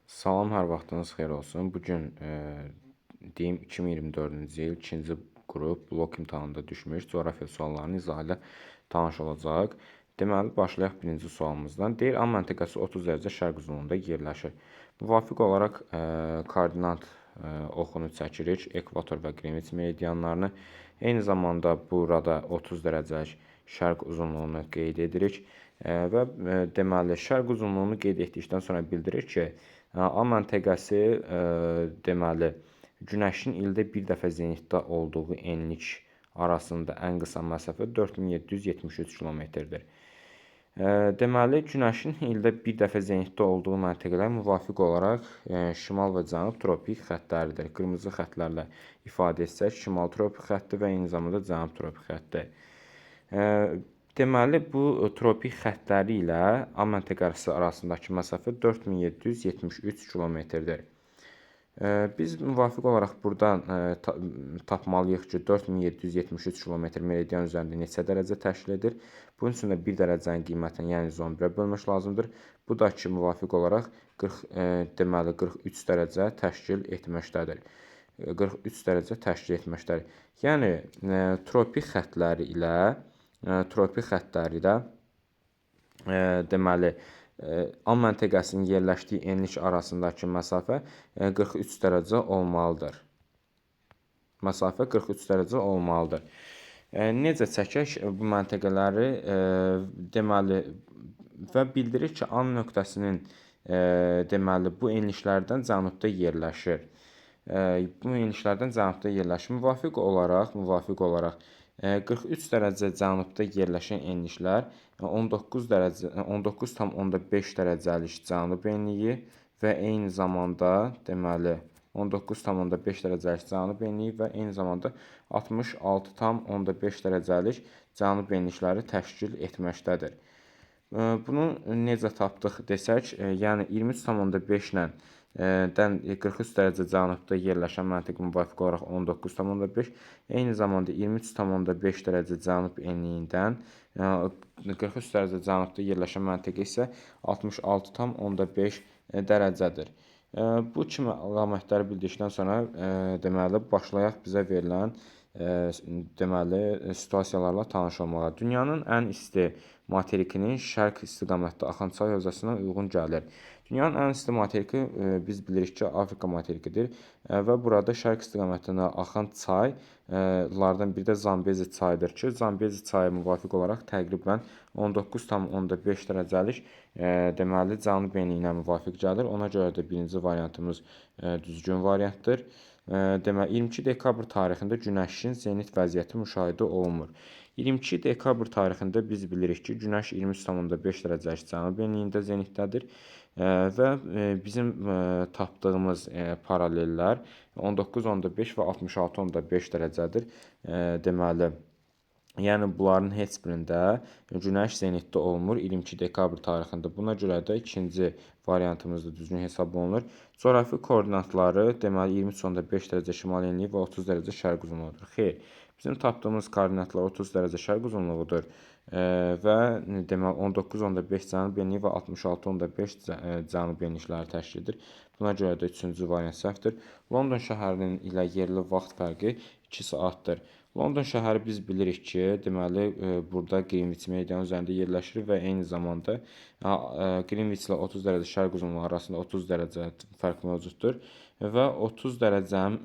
Salam, hər vaxtınız xeyir olsun. Bugün deyim 2024-cü il 2-ci qrup blok imtahanında düşmüş coğrafiya suallarını izah ilə tanış olacaq. Deməli, başlayaq birinci sualımızdan. Deyir, A məntəqəsi 30 dərəcə şərq uzunluğunda yerləşir. Müvafiq olaraq koordinat oxunu çəkirik, ekvator və Qrinviç meridianlarını. Eyni zamanda burada 30 dərəcəlik şərq uzunluğunu qeyd edirik. Və deməli, şərq uzunluğunu qeyd etdikdən sonra bildirir ki, A məntəqəsi deməli, Günəşin ildə bir dəfə zenitdə olduğu enlik arasında ən qısa məsafə 4773 kilometrdir. Deməli, Günəşin ildə bir dəfə zenitdə olduğu məntəqələr müvafiq olaraq şimal və cənub tropik xəttləridir. Qırmızı xəttlərlə ifadə etsək, şimal tropik xətti və eyni zamanda cənub tropik xətti. Deməli, bu tropik xəttləri ilə A məntəqəsi arasındakı məsafə 4773 kilometrdir. Biz müvafiq olaraq buradan tapmalıyıq ki, 4773 kilometr meridian üzərində neçə dərəcə təşkil edir? Bunun üçün də 1 dərəcənin qiymətini, yəni 111-ə bölmək lazımdır. Bu da ki, müvafiq olaraq 43 dərəcə təşkil etməkdədir. 43 dərəcə təşkil etməkdədir. Yəni, tropik xəttləri ilə deməli, A məntəqəsinin yerləşdiyi enlik arasındakı məsafə 43 dərəcə olmalıdır. Məsafə 43 dərəcə olmalıdır. Necə çəkək bu məntəqələri? Deməli, və bildirir ki, A nöqtəsinin deməli, bu enliklərdən cənubda yerləşir. Müvafiq olaraq 43 dərəcə cənubda yerləşən enliklər 19,5 dərəcəlik cənub enliyi və eyni zamanda deməli 19,5 dərəcəlik cənub enliyi və eyni zamanda 66,5 dərəcəlik cənub enlikləri təşkil etməkdədir. Bunu necə tapdıq desək, yəni 23,5 ilə 43 dərəcə cənubda yerləşən məntəqə müvafiq olaraq 19,5, eyni zamanda 23,5 dərəcə cənub enliyindən 43 dərəcə cənubda yerləşən məntəqə isə 66,5 dərəcədir. Bu kimi əlamətləri bildikdən sonra deməli, başlayaq bizə verilən deməli, situasiyalarla tanış olmağa. Dünyanın ən isti materikinin şərq istiqamətdə axan çay hövzəsinə uyğun gəlir. Dünyanın ən isti materiki biz bilirik ki, Afrika materikidir və burada şərq istiqamətində axan çaylardan biri də Zambezi çayıdır ki, Zambezi çayı müvafiq olaraq təqribən 19,5 dərəcəlik deməli, cənub enliyinə müvafiq gəlir. Ona görə də birinci variantımız düzgün variantdır. Deməli, 22 dekabr tarixində Günəşin zenit vəziyyəti müşahidə olunmur. 22 dekabr tarixində biz bilirik ki, Günəş 23,5 dərəcəlik cənub enliyində zenitdədir və bizim tapdığımız paralellər 19,5 və 66,5 dərəcədir. Deməli, yəni bunların heç birində Günəş zenitdə olmur 22 dekabr tarixində. Buna görə də ikinci variantımız da düzgün hesab olunur. Coğrafi koordinatları deməli 23,5 dərəcə şimal enliyi və 30 dərəcə şərq uzunluğudur. Xeyr, bizim tapdığımız koordinatlar 30 dərəcə şərq uzunluğudur və deməli 19,5 cənub enliyi və 66,5 cənub enlikləri təşkil edir. Buna görə də üçüncü variant səhvdir. London şəhərinin ilə yerli vaxt fərqi 2 saatdır. London şəhəri biz bilirik ki, deməli, burada Qrinviç meridianı üzərində yerləşir və eyni zamanda Qrinviç ilə 30 dərəcə şərq uzunluğu arasında 30 dərəcə fərq mövcuddur və 30 dərəcəni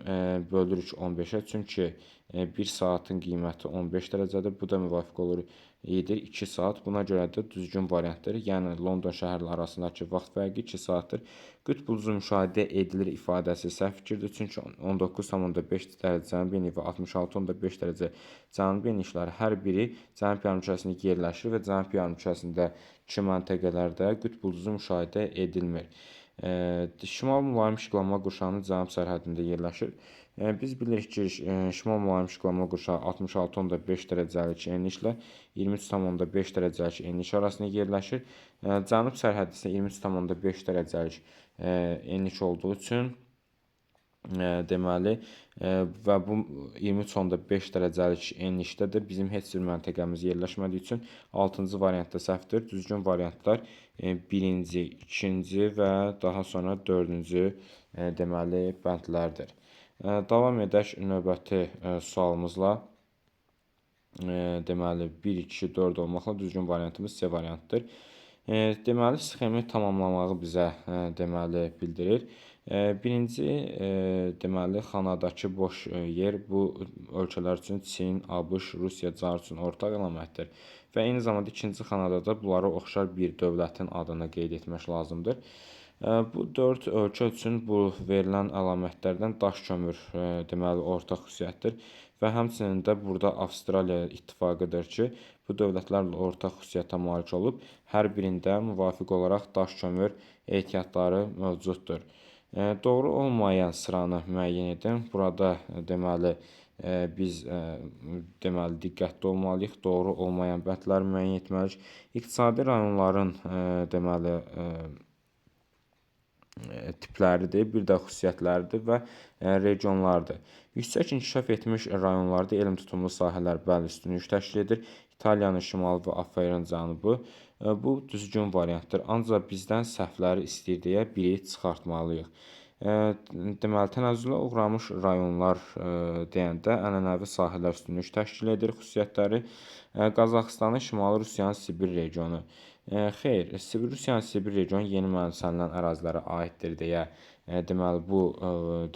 bölürük 15-ə, çünki 1 saatın qiyməti 15 dərəcədir. Bu da müvafiq olur 2 saat. Buna görə də düzgün variantdır. Yəni, London şəhərlə arasındakı vaxt fərqi 2 saatdır. Qütb ulduzu müşahidə edilir ifadəsi səhv fikirdir. Çünki 19,5 dərəcə cənub enliyi və 66,5 dərəcə cənub enlikləri hər biri cənub yarımkürəsində yerləşir və cənub yarımkürəsindəki məntəqələrdə qütb ulduzu müşahidə edilmir. Şimal mülayim işıqlanma qurşağının cənub sərhədində yerləşir. Biz bilirik ki, şimal mülayim işıqlanma qurşağı 66,5 dərəcəlik enliklə 23,5 dərəcəlik enlik arasında yerləşir. Cənub sərhədi isə 23,5 dərəcəlik enlik olduğu üçün Deməli, və bu 23,5 dərəcəlik enlikdə də bizim heç bir məntəqəmiz yerləşmədiyi üçün 6-cı variant da səhvdir. Düzgün variantlar 1-ci, 2-ci və daha sonra 4-cü deməli bəndlərdir. Davam edək növbəti sualımızla. Deməli 1, 2, 4 olmaqla düzgün variantımız C variantıdır. Deməli, sxemi tamamlamağı bizə deməli bildirir. Birinci deməli xanadakı boş yer bu ölkələr üçün Çin, ABŞ, Rusiya, Çar üçün ortaq əlamətdir və eyni zamanda ikinci xanada da bunlara oxşar bir dövlətin adını qeyd etmək lazımdır. Bu 4 ölkə üçün bu verilən əlamətlərdən daş kömür deməli ortaq xüsusiyyətdir və həmçinin də burada Avstraliya ittifaqıdır ki, bu dövlətlərlə ortaq xüsusiyyətə malik olub, hər birində müvafiq olaraq daş kömür ehtiyatları mövcuddur. Doğru olmayan sıranı müəyyən edin. Burada deməli biz deməli diqqətli olmalıyıq. Doğru olmayan bəndləri müəyyən etməliyik. İqtisadi rayonların deməli tipləridir, bir də xüsusiyyətləridir və regionlardır. Yüksək inkişaf etmiş rayonlarda elm tutumlu sahələr bəli üstünlük təşkil edir. İtaliyanın şimalı və Afərin cənubu bu düzgün variantdır. Ancaq bizdən səhvləri istəyir deyə biri çıxartmalıyıq. Deməli, tənəzzülə uğramış rayonlar deyəndə ənənəvi sahələr üstünlük təşkil edir. Xüsusiyyətləri Qazaxıstanın Şimali Rusiyanın Sibir regionu. Xeyr, Rusiyanın Sibir regionu yeni mənimsənilən ərazilərə aiddir deyə deməli bu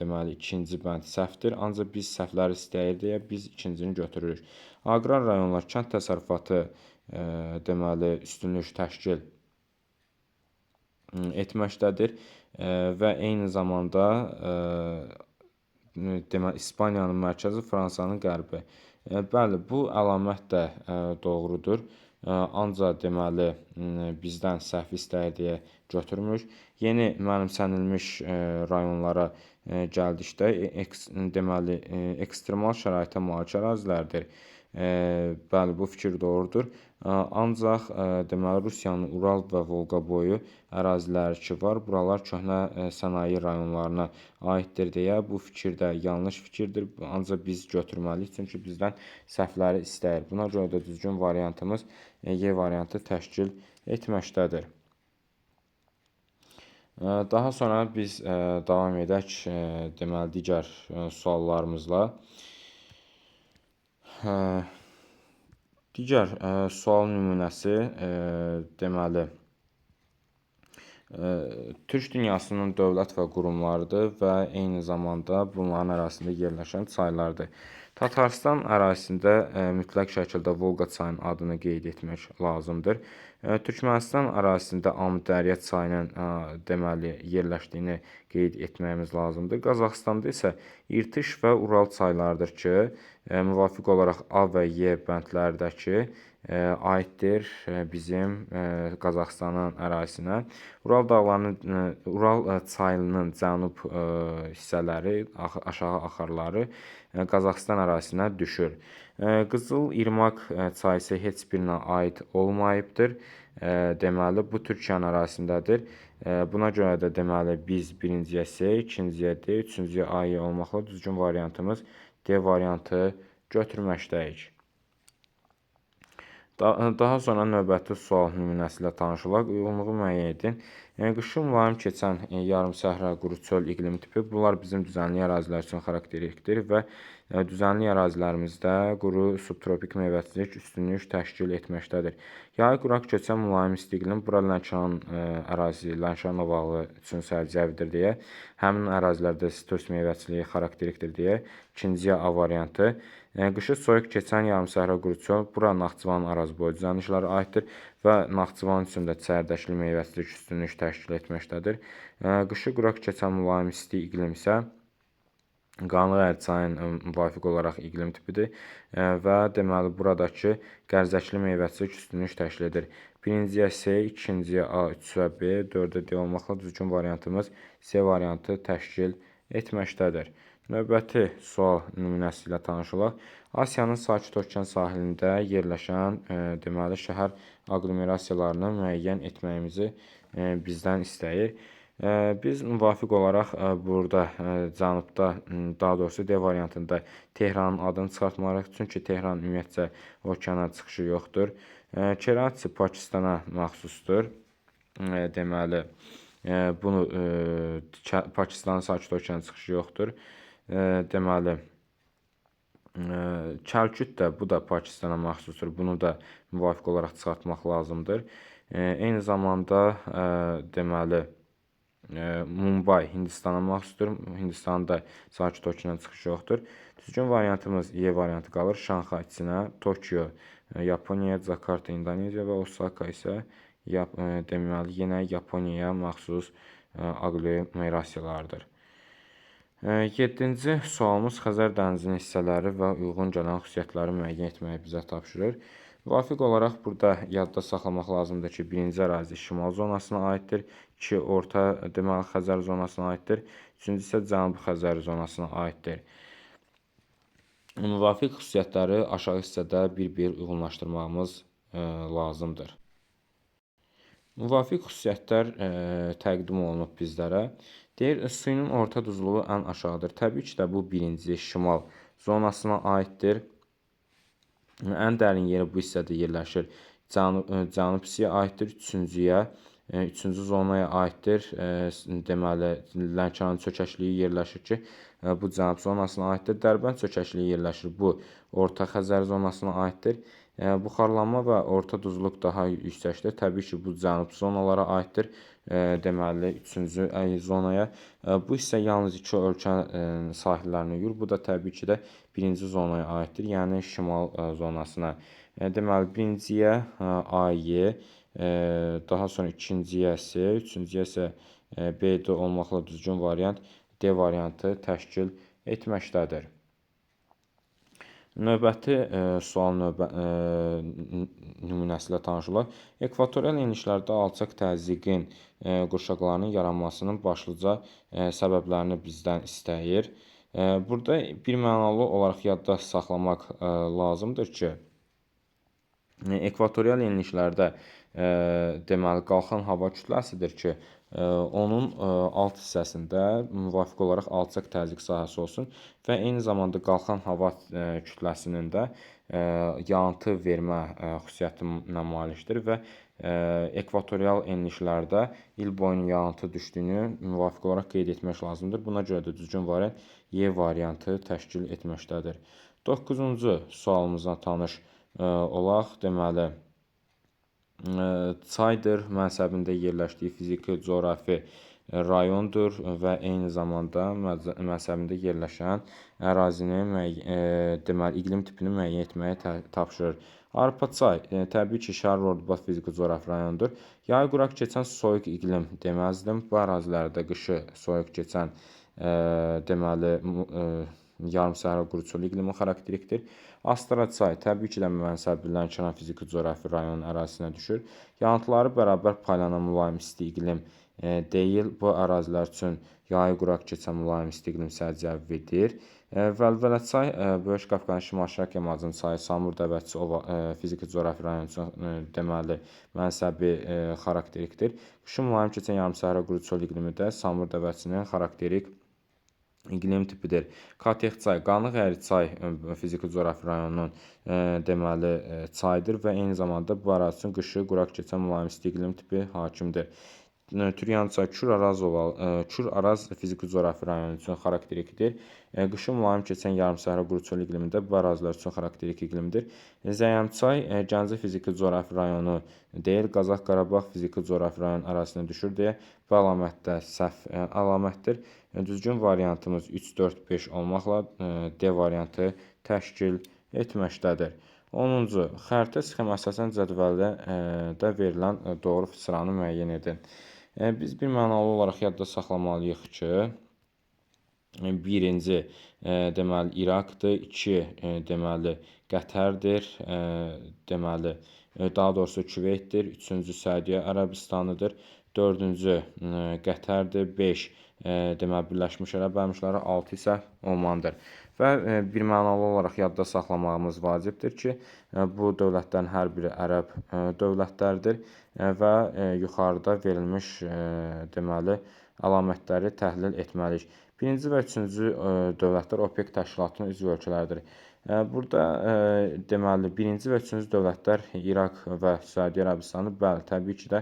deməli ikinci bənd səhvdir. Ancaq biz səhvləri istəyir deyə biz ikincini götürürük. Aqrar rayonlar kənd təsərrüfatı deməli üstünlük təşkil etməkdədir və eyni zamanda deməli İspaniyanın mərkəzi, Fransanın qərbi. Bəli, bu əlamət də doğrudur. Ancaq deməli bizdən səhv istəyir deyə götürmürük. Yeni mənimsənilmiş rayonlara gəldikdə deməli ekstremal şəraitə malik ərazilərdir. Bəli, bu fikir doğrudur. Ancaq deməli Rusiyanın Ural və Volqaboyu əraziləri ki var, buralar köhnə sənaye rayonlarına aiddir deyə bu fikir də yanlış fikirdir. Ancaq biz götürməliyik, çünki bizdən səhvləri istəyir. Buna görə də düzgün variantımız Y variantı təşkil etməkdədir. Daha sonra biz davam edək deməli digər suallarımızla. Digər sual nümunəsi deməli Türk dünyasının dövlət və qurumlarıdır və eyni zamanda bunların ərazisində yerləşən çaylardır. Tatarstan ərazisində mütləq şəkildə Volqa çayının adını qeyd etmək lazımdır. Türkmənistan ərazisində Amudərya çayının deməli yerləşdiyini qeyd etməyimiz lazımdır. Qazaxıstanda isə İrtiş və Ural çaylarıdır ki, müvafiq olaraq A və Y bəndlərdəki aiddir bizim Qazaxıstanın ərazisinə. Ural çayının cənub hissələri, aşağı axarları Qazaxıstan ərazisinə düşür. Qızıl İrmaq çayı isə heç birinə aid olmayıbdır. Deməli, bu Türkiyənin ərazisindədir. Buna görə də deməli biz birinciyə C, ikinciyə D, üçüncüyə A olmaqla düzgün variantımız D variantı götürməkdəyik. Daha sonra növbəti sual nümunəsi ilə tanış olaq. Uyğunluğu müəyyən edin. Qışın mülayim keçən yarımsəhra, quru çöl iqlim tipi. Bunlar bizim düzənlik ərazilər üçün xarakterikdir və düzənlik ərazilərimizdə quru subtropik meyvəçilik üstünlük təşkil etməkdədir. Yayı quraq keçən mülayim isti iqlim bura Lənkəran ərazisi, Lənkəran ovalı üçün sərcəvidir deyə, həmin ərazilərdə sitrus meyvəçiliyi xarakterikdir deyə ikinciyə A variantı. Qışı soyuq keçən yarımsəhra quru çöl bura Naxçıvanın ərazi boyu düzənliklərə aiddir və Naxçıvan üçün də çərdəkli meyvəçilik üstünlük təşkil etməkdədir. Qışı quraq keçən mülayim isti iqlim isə Qanlı çayın müvafiq olaraq iqlim tipidir və deməli buradakı qərzəkli meyvəçilik üstünlük təşkil edir. Birinciyə C, ikinciyə A, üçə B, dördə D olmaqla düzgün variantımız C variantı təşkil etməkdədir. Növbəti sual nümunəsi ilə tanış olaq. Asiyanın Sakit Okean sahilində yerləşən deməli şəhər aqlomerasiyalarını müəyyən etməyimizi bizdən istəyir. Biz müvafiq olaraq burada cənubda, daha doğrusu D variantında Tehranın adını çıxartmarıq, çünki Tehran ümumiyyətcə okeana çıxışı yoxdur. Karaçi Pakistana məxsusdur. Deməli, bunu Pakistanın Sakit Okeana çıxışı yoxdur. Deməli, Kəlküt də bu da Pakistana məxsusdur. Bunu da müvafiq olaraq çıxartmaq lazımdır. Eyni zamanda deməli Mumbai Hindistana məxsusdur. Hindistanın da Sakit Okeana çıxışı yoxdur. Düzgün variantımız Y variantı qalır. Şanxay Çinə, Tokyo Yaponiya, Jakarta İndoneziya və Osaka isə deməli yenə Yaponiyaya məxsus aqlomerasiyalardır. 7-ci sualımız Xəzər dənizinin hissələri və uyğun gələn xüsusiyyətləri müəyyən etməyi bizə tapşırır. Müvafiq olaraq burada yadda saxlamaq lazımdır ki, birinci ərazi şimal zonasına aiddir, 2 orta deməli Xəzər zonasına aiddir, 3-cü isə Cənubi Xəzər zonasına aiddir. Müvafiq xüsusiyyətləri aşağı hissədə bir-bir uyğunlaşdırmağımız lazımdır. Müvafiq xüsusiyyətlər təqdim olunub bizlərə. Deyir, suyun orta duzluluğu ən aşağıdır. Təbii ki də bu birinci şimal zonasına aiddir. Ən dərin yeri bu hissədə yerləşir. Cənub hissəyə aiddir. Üçüncü zonaya aiddir. Deməli, Lənkəranın çökəkliyi yerləşir ki, bu Cənub zonasına aiddir. Dərbənd çökəkliyi yerləşir. Bu Orta Xəzər zonasına aiddir. Buxarlanma və orta duzluq daha yüksəkdir. Təbii ki, bu cənub zonalara aiddir. Deməli, 3-cü zonaya. Bu hissə yalnız 2 ölkə sahillərini yuyur. Bu da təbii ki də birinci zonaya aiddir, yəni şimal zonasına. Deməli, birinciyə A-Y, daha sonra ikinciyə S, üçüncüyə isə B-D olmaqla düzgün variant D variantı təşkil etməkdədir. Növbəti sual nümunəsi ilə tanış olaq. Ekvatorial enişlərdə alçaq təzyiqin qurşaqlarının yaranmasının başlıca səbəblərini bizdən istəyir. Burada birmənalı olaraq yadda saxlamaq lazımdır ki, ekvatorial enişlərdə deməli qalxan hava kütləsidir ki, onun alt hissəsində müvafiq olaraq alçaq təzyiq sahəsi olsun və eyni zamanda qalxan hava kütləsinin də yağıntı vermə xüsusiyyətinə malikdir və ekvatorial enişlərdə il boyu yağıntı düşdüyünü müvafiq olaraq qeyd etmək lazımdır. Buna görə də düzgün variant Y variantı təşkil etməkdədir. 9-cu sualımızla tanış olaq. Deməli, çaydır mənsəbində yerləşdiyi fiziki coğrafi rayondur və eyni zamanda mənsəbində yerləşən ərazinin deməli iqlim tipini müəyyən etməyi tapşırır. Arpa çay təbii ki, Şərq Ordubad fiziki coğrafi rayonudur. Yay quraq keçən soyuq iqlim deməzdim. Bu ərazilərdə qışı soyuq keçən deməli yarımsahara quruçulu iqlimi xarakterikdir. Astara çay təbii ki də mənsəbli Lənkəran fiziki coğrafi rayonunun ərazisinə düşür. Yağıntıları bərabər paylanan mülayim isti iqlim deyil. Bu ərazilər üçün yayı quraq keçən mülayim isti iqlim səciyyəvidir. Vəlvələ çay Böyük Qafqazın şimal-şərq yamacının çayı Samur Dəvətçi fiziki coğrafi rayonu üçün deməli mənsəbi xarakterikdir. Qışın mülayim keçən yarımsahara quruçulu iqlimi də Samur Dəvətçinin xarakterik iqlim tipidir. Katex çay, Qanıq çay fiziki coğrafi rayonunun deməli çayıdır və eyni zamanda bu ərazi üçün qışı quraq keçən mülayim isti iqlim tipi hakimdir. Türyan çay Kür Araz fiziki coğrafi rayonu üçün xarakterikdir. Qışı mülayim keçən yarımsahara quruçulu iqlimində bu ərazilər üçün xarakterik iqlimdir. Zəyəm çay Gəncə fiziki coğrafi rayonu deyil, Qazax Qarabağ fiziki coğrafi rayon ərazisinə düşür deyə bu əlamətdə səhv əlamətdir. Düzgün variantımız 3, 4, 5 olmaqla D variantı təşkil etməkdədir. 10-cu. Xəritə sxemi əsasən cədvəldə verilən doğru sıranı müəyyən edin. Biz birmənalı olaraq yadda saxlamalıyıq ki, birinci deməli İraqdır, 2 deməli Qətərdir, deməli daha doğrusu Küveytdir, 3-cü Səudiyyə Ərəbistanıdır, 4-cü Qətərdir, 5 deməli Birləşmiş Ərəb Əmirlikləri, 6 isə Omandır. Və birmənalı olaraq yadda saxlamağımız vacibdir ki, bu dövlətlərin hər biri ərəb dövlətlərdir və yuxarıda verilmiş deməli əlamətləri təhlil etməliyik. Birinci və üçüncü dövlətlər OPEC təşkilatının üzv ölkələridir. Burada deməli birinci və üçüncü dövlətlər İraq və Səudiyyə Ərəbistanı bəli, təbii ki də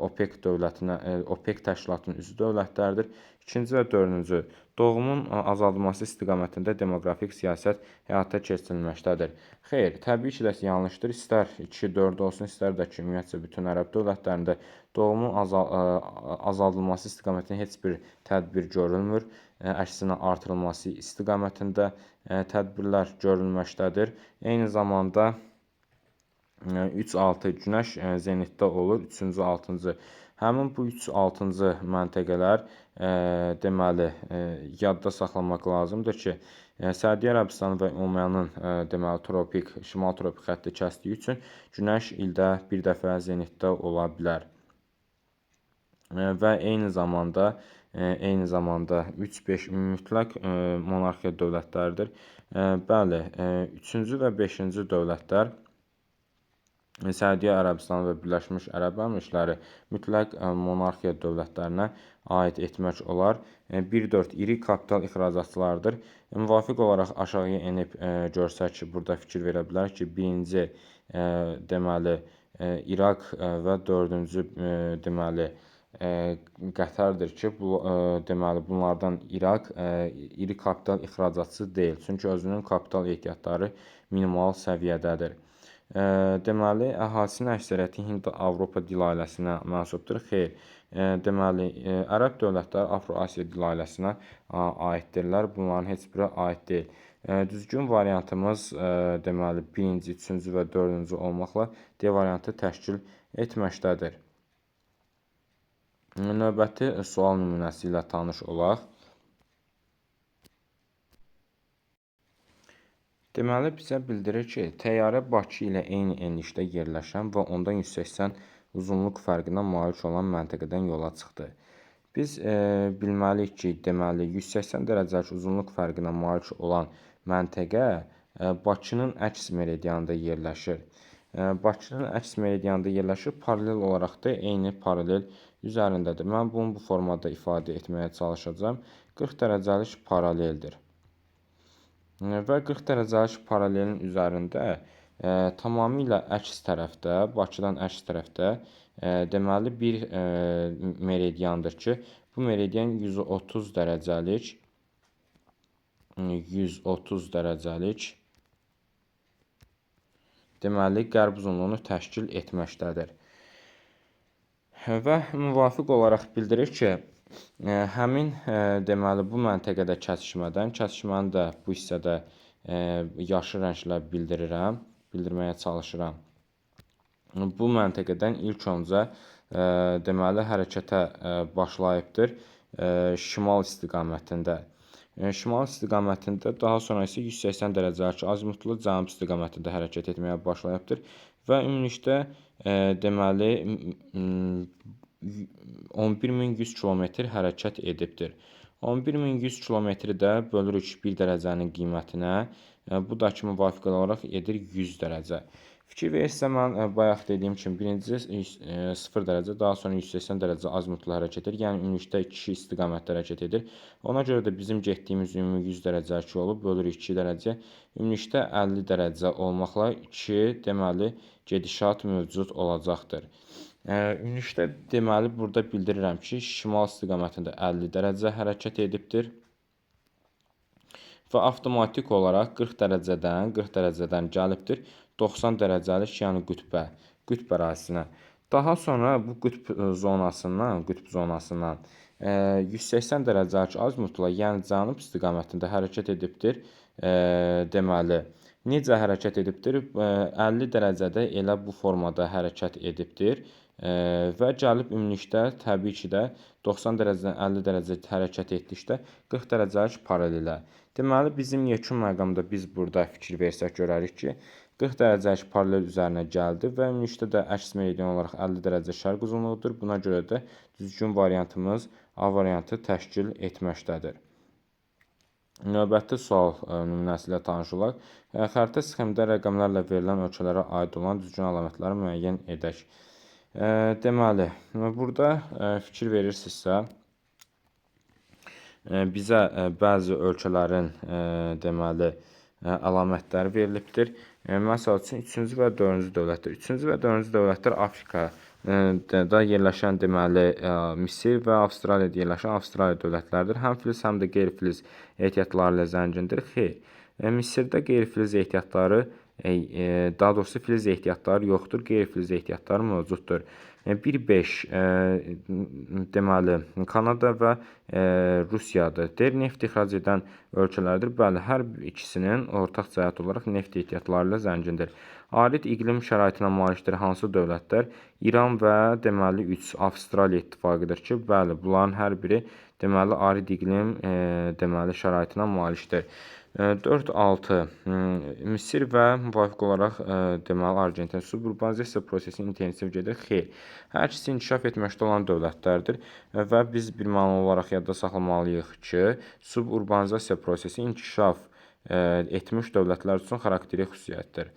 OPEC dövlətinə, OPEC təşkilatının üzv dövlətləridir. İkinci və dördüncü doğumun azaldılması istiqamətində demoqrafik siyasət həyata keçirilməkdədir. Xeyr, təbii ki də yanlışdır. İstər 2-4 olsun, istər də ki, ümumiyyətcə bütün ərəb dövlətlərində doğumun azaldılması istiqamətində heç bir tədbir görülmür. Əksinə artırılması istiqamətində tədbirlər görülməkdədir. Eyni zamanda 3-6 günəş zenitdə olur, 3-cü, 6-cı. Həmin bu 3-6-cı məntəqələr deməli yadda saxlamaq lazımdır ki, Səudiyyə Ərəbistanı və Omanın deməli tropik, şimal tropik xətti kəsdiyi üçün günəş ildə bir dəfə zenitdə ola bilər. Və eyni zamanda 3-5 mütləq monarxiya dövlətləridir. Bəli, 3-cü və 5-ci dövlətlər Səudiyyə Ərəbistanı və Birləşmiş Ərəb Əmirlikləri mütləq monarxiya dövlətlərinə aid etmək olar. 1-4 iri kapital ixracatçılardır. Müvafiq olaraq aşağıya enib görsək ki, burada fikir verə bilərik ki, birinci deməli İraq və dördüncü deməli Qətərdir ki, bu deməli bunlardan İraq iri kapital ixracatçısı deyil. Çünki özünün kapital ehtiyatları minimal səviyyədədir. Deməli, əhalinin əksəriyyəti Hind-Avropa dil ailəsinə mənsubdur. Xeyr, deməli, ərəb dövlətləri Afro-Asiya dil ailəsinə aiddirlər. Bunların heç biri aid deyil. Düzgün variantımız deməli, 1-ci, 3-cü və 4-cü olmaqla D variantı təşkil etməkdədir. Növbəti sual nümunəsi ilə tanış olaq. Deməli, bizə bildirir ki, təyyarə Bakı ilə eyni enlikdə yerləşən və ondan 180 uzunluq fərqinə malik olan məntəqədən yola çıxdı. Biz bilməliyik ki, deməli 180 dərəcəlik uzunluq fərqinə malik olan məntəqə Bakının əks meridianında yerləşir. Bakının əks meridianında yerləşir, paralel olaraq da eyni paralel üzərindədir. Mən bunu bu formada ifadə etməyə çalışacağam. 40 dərəcəlik paraleldir. Və 40 dərəcəlik paralelin üzərində tamamilə əks tərəfdə, Bakıdan əks tərəfdə deməli bir meridiandır ki, bu meridian 130 dərəcəlik deməli qərb uzunluğunu təşkil etməkdədir. Və müvafiq olaraq bildirir ki, həmin deməli bu məntəqədə kəsişməni də bu hissədə yaşıl rənglə bildirməyə çalışıram. Bu məntəqədən ilk öncə deməli hərəkətə başlayıbdır şimal istiqamətində. Şimal istiqamətində, daha sonra isə 180 dərəcəlik azimutlu cənub istiqamətində hərəkət etməyə başlayıbdır və ümumilikdə deməli 11100 kilometr hərəkət edibdir. 11100 kilometri də bölürük 1 dərəcənin qiymətinə, bu da ki müvafiq olaraq edir 100 dərəcə. Fikir verirsə, mən bayaq dediyim kimi birinci 0 dərəcə, daha sonra 180 dərəcə azimutlu hərəkət edir. Yəni ümumilikdə 2 istiqamətdə hərəkət edir. Ona görə də bizim getdiyimiz ümumi 100 dərəcəlik yolu bölürük 2 dərəcə. Ümumilikdə 50 dərəcə olmaqla 2 deməli gedişat mövcud olacaqdır. Ümumilikdə deməli burada bildirirəm ki, şimal istiqamətində 50 dərəcə hərəkət edibdir. Və avtomatik olaraq 40 dərəcədən gəlibdir 90 dərəcəlik, yəni qütb ərazisinə. Daha sonra bu qütb zonasından 180 dərəcəlik azimutla, yəni cənub istiqamətində hərəkət edibdir. Deməli, necə hərəkət edibdir? 50 dərəcədə elə bu formada hərəkət edibdir. Və gəlib ümumilikdə təbii ki də 90 dərəcədən 50 dərəcə hərəkət etdikdə 40 dərəcəlik paralelə. Deməli, bizim yekun məqamda biz burada fikir versək görərik ki, 40 dərəcəlik paralel üzərinə gəldi və ümumilikdə də əks meridian olaraq 50 dərəcə şərq uzunluğudur. Buna görə də düzgün variantımız A variantı təşkil etməkdədir. Növbəti sual nümunəsi ilə tanış olaq. Xəritə sxemdə rəqəmlərlə verilən ölkələrə aid olan düzgün əlamətləri müəyyən edək. Deməli, burada fikir verirsinizsə, bizə bəzi ölkələrin deməli əlamətləri verilibdir. Məsəl üçün 3-cü və 4-cü dövlətlər. 3-cü və 4-cü dövlətlər Afrikada yerləşən deməli Misir və Avstraliyada yerləşən Avstraliya dövlətləridir. Həm filiz, həm də qeyri-filiz ehtiyatları ilə zəngindir. Xeyr. Misirdə qeyri-filiz ehtiyatları, daha doğrusu filiz ehtiyatları yoxdur, qeyri-filiz ehtiyatları mövcuddur. 1.5 deməli Kanada və Rusiyadır. Neft ixrac edən ölkələrdir. Bəli, hər ikisinin ortaq cəhət olaraq neft ehtiyatları ilə zəngindir. Arid iqlim şəraitinə malikdir hansı dövlətlər? İran və deməli 3 Avstraliya ittifaqıdır ki, bəli, bunların hər biri deməli arid iqlim deməli şəraitinə malikdir. 4.6 Misir və müvafiq olaraq deməli Argentin suburbanizasiya prosesi intensiv gedir. Xeyr. Hər ikisi inkişaf etməkdə olan dövlətlərdir və biz bir məna olaraq yadda saxlamalıyıq ki, suburbanizasiya prosesi inkişaf etmiş dövlətlər üçün xarakterik xüsusiyyətdir.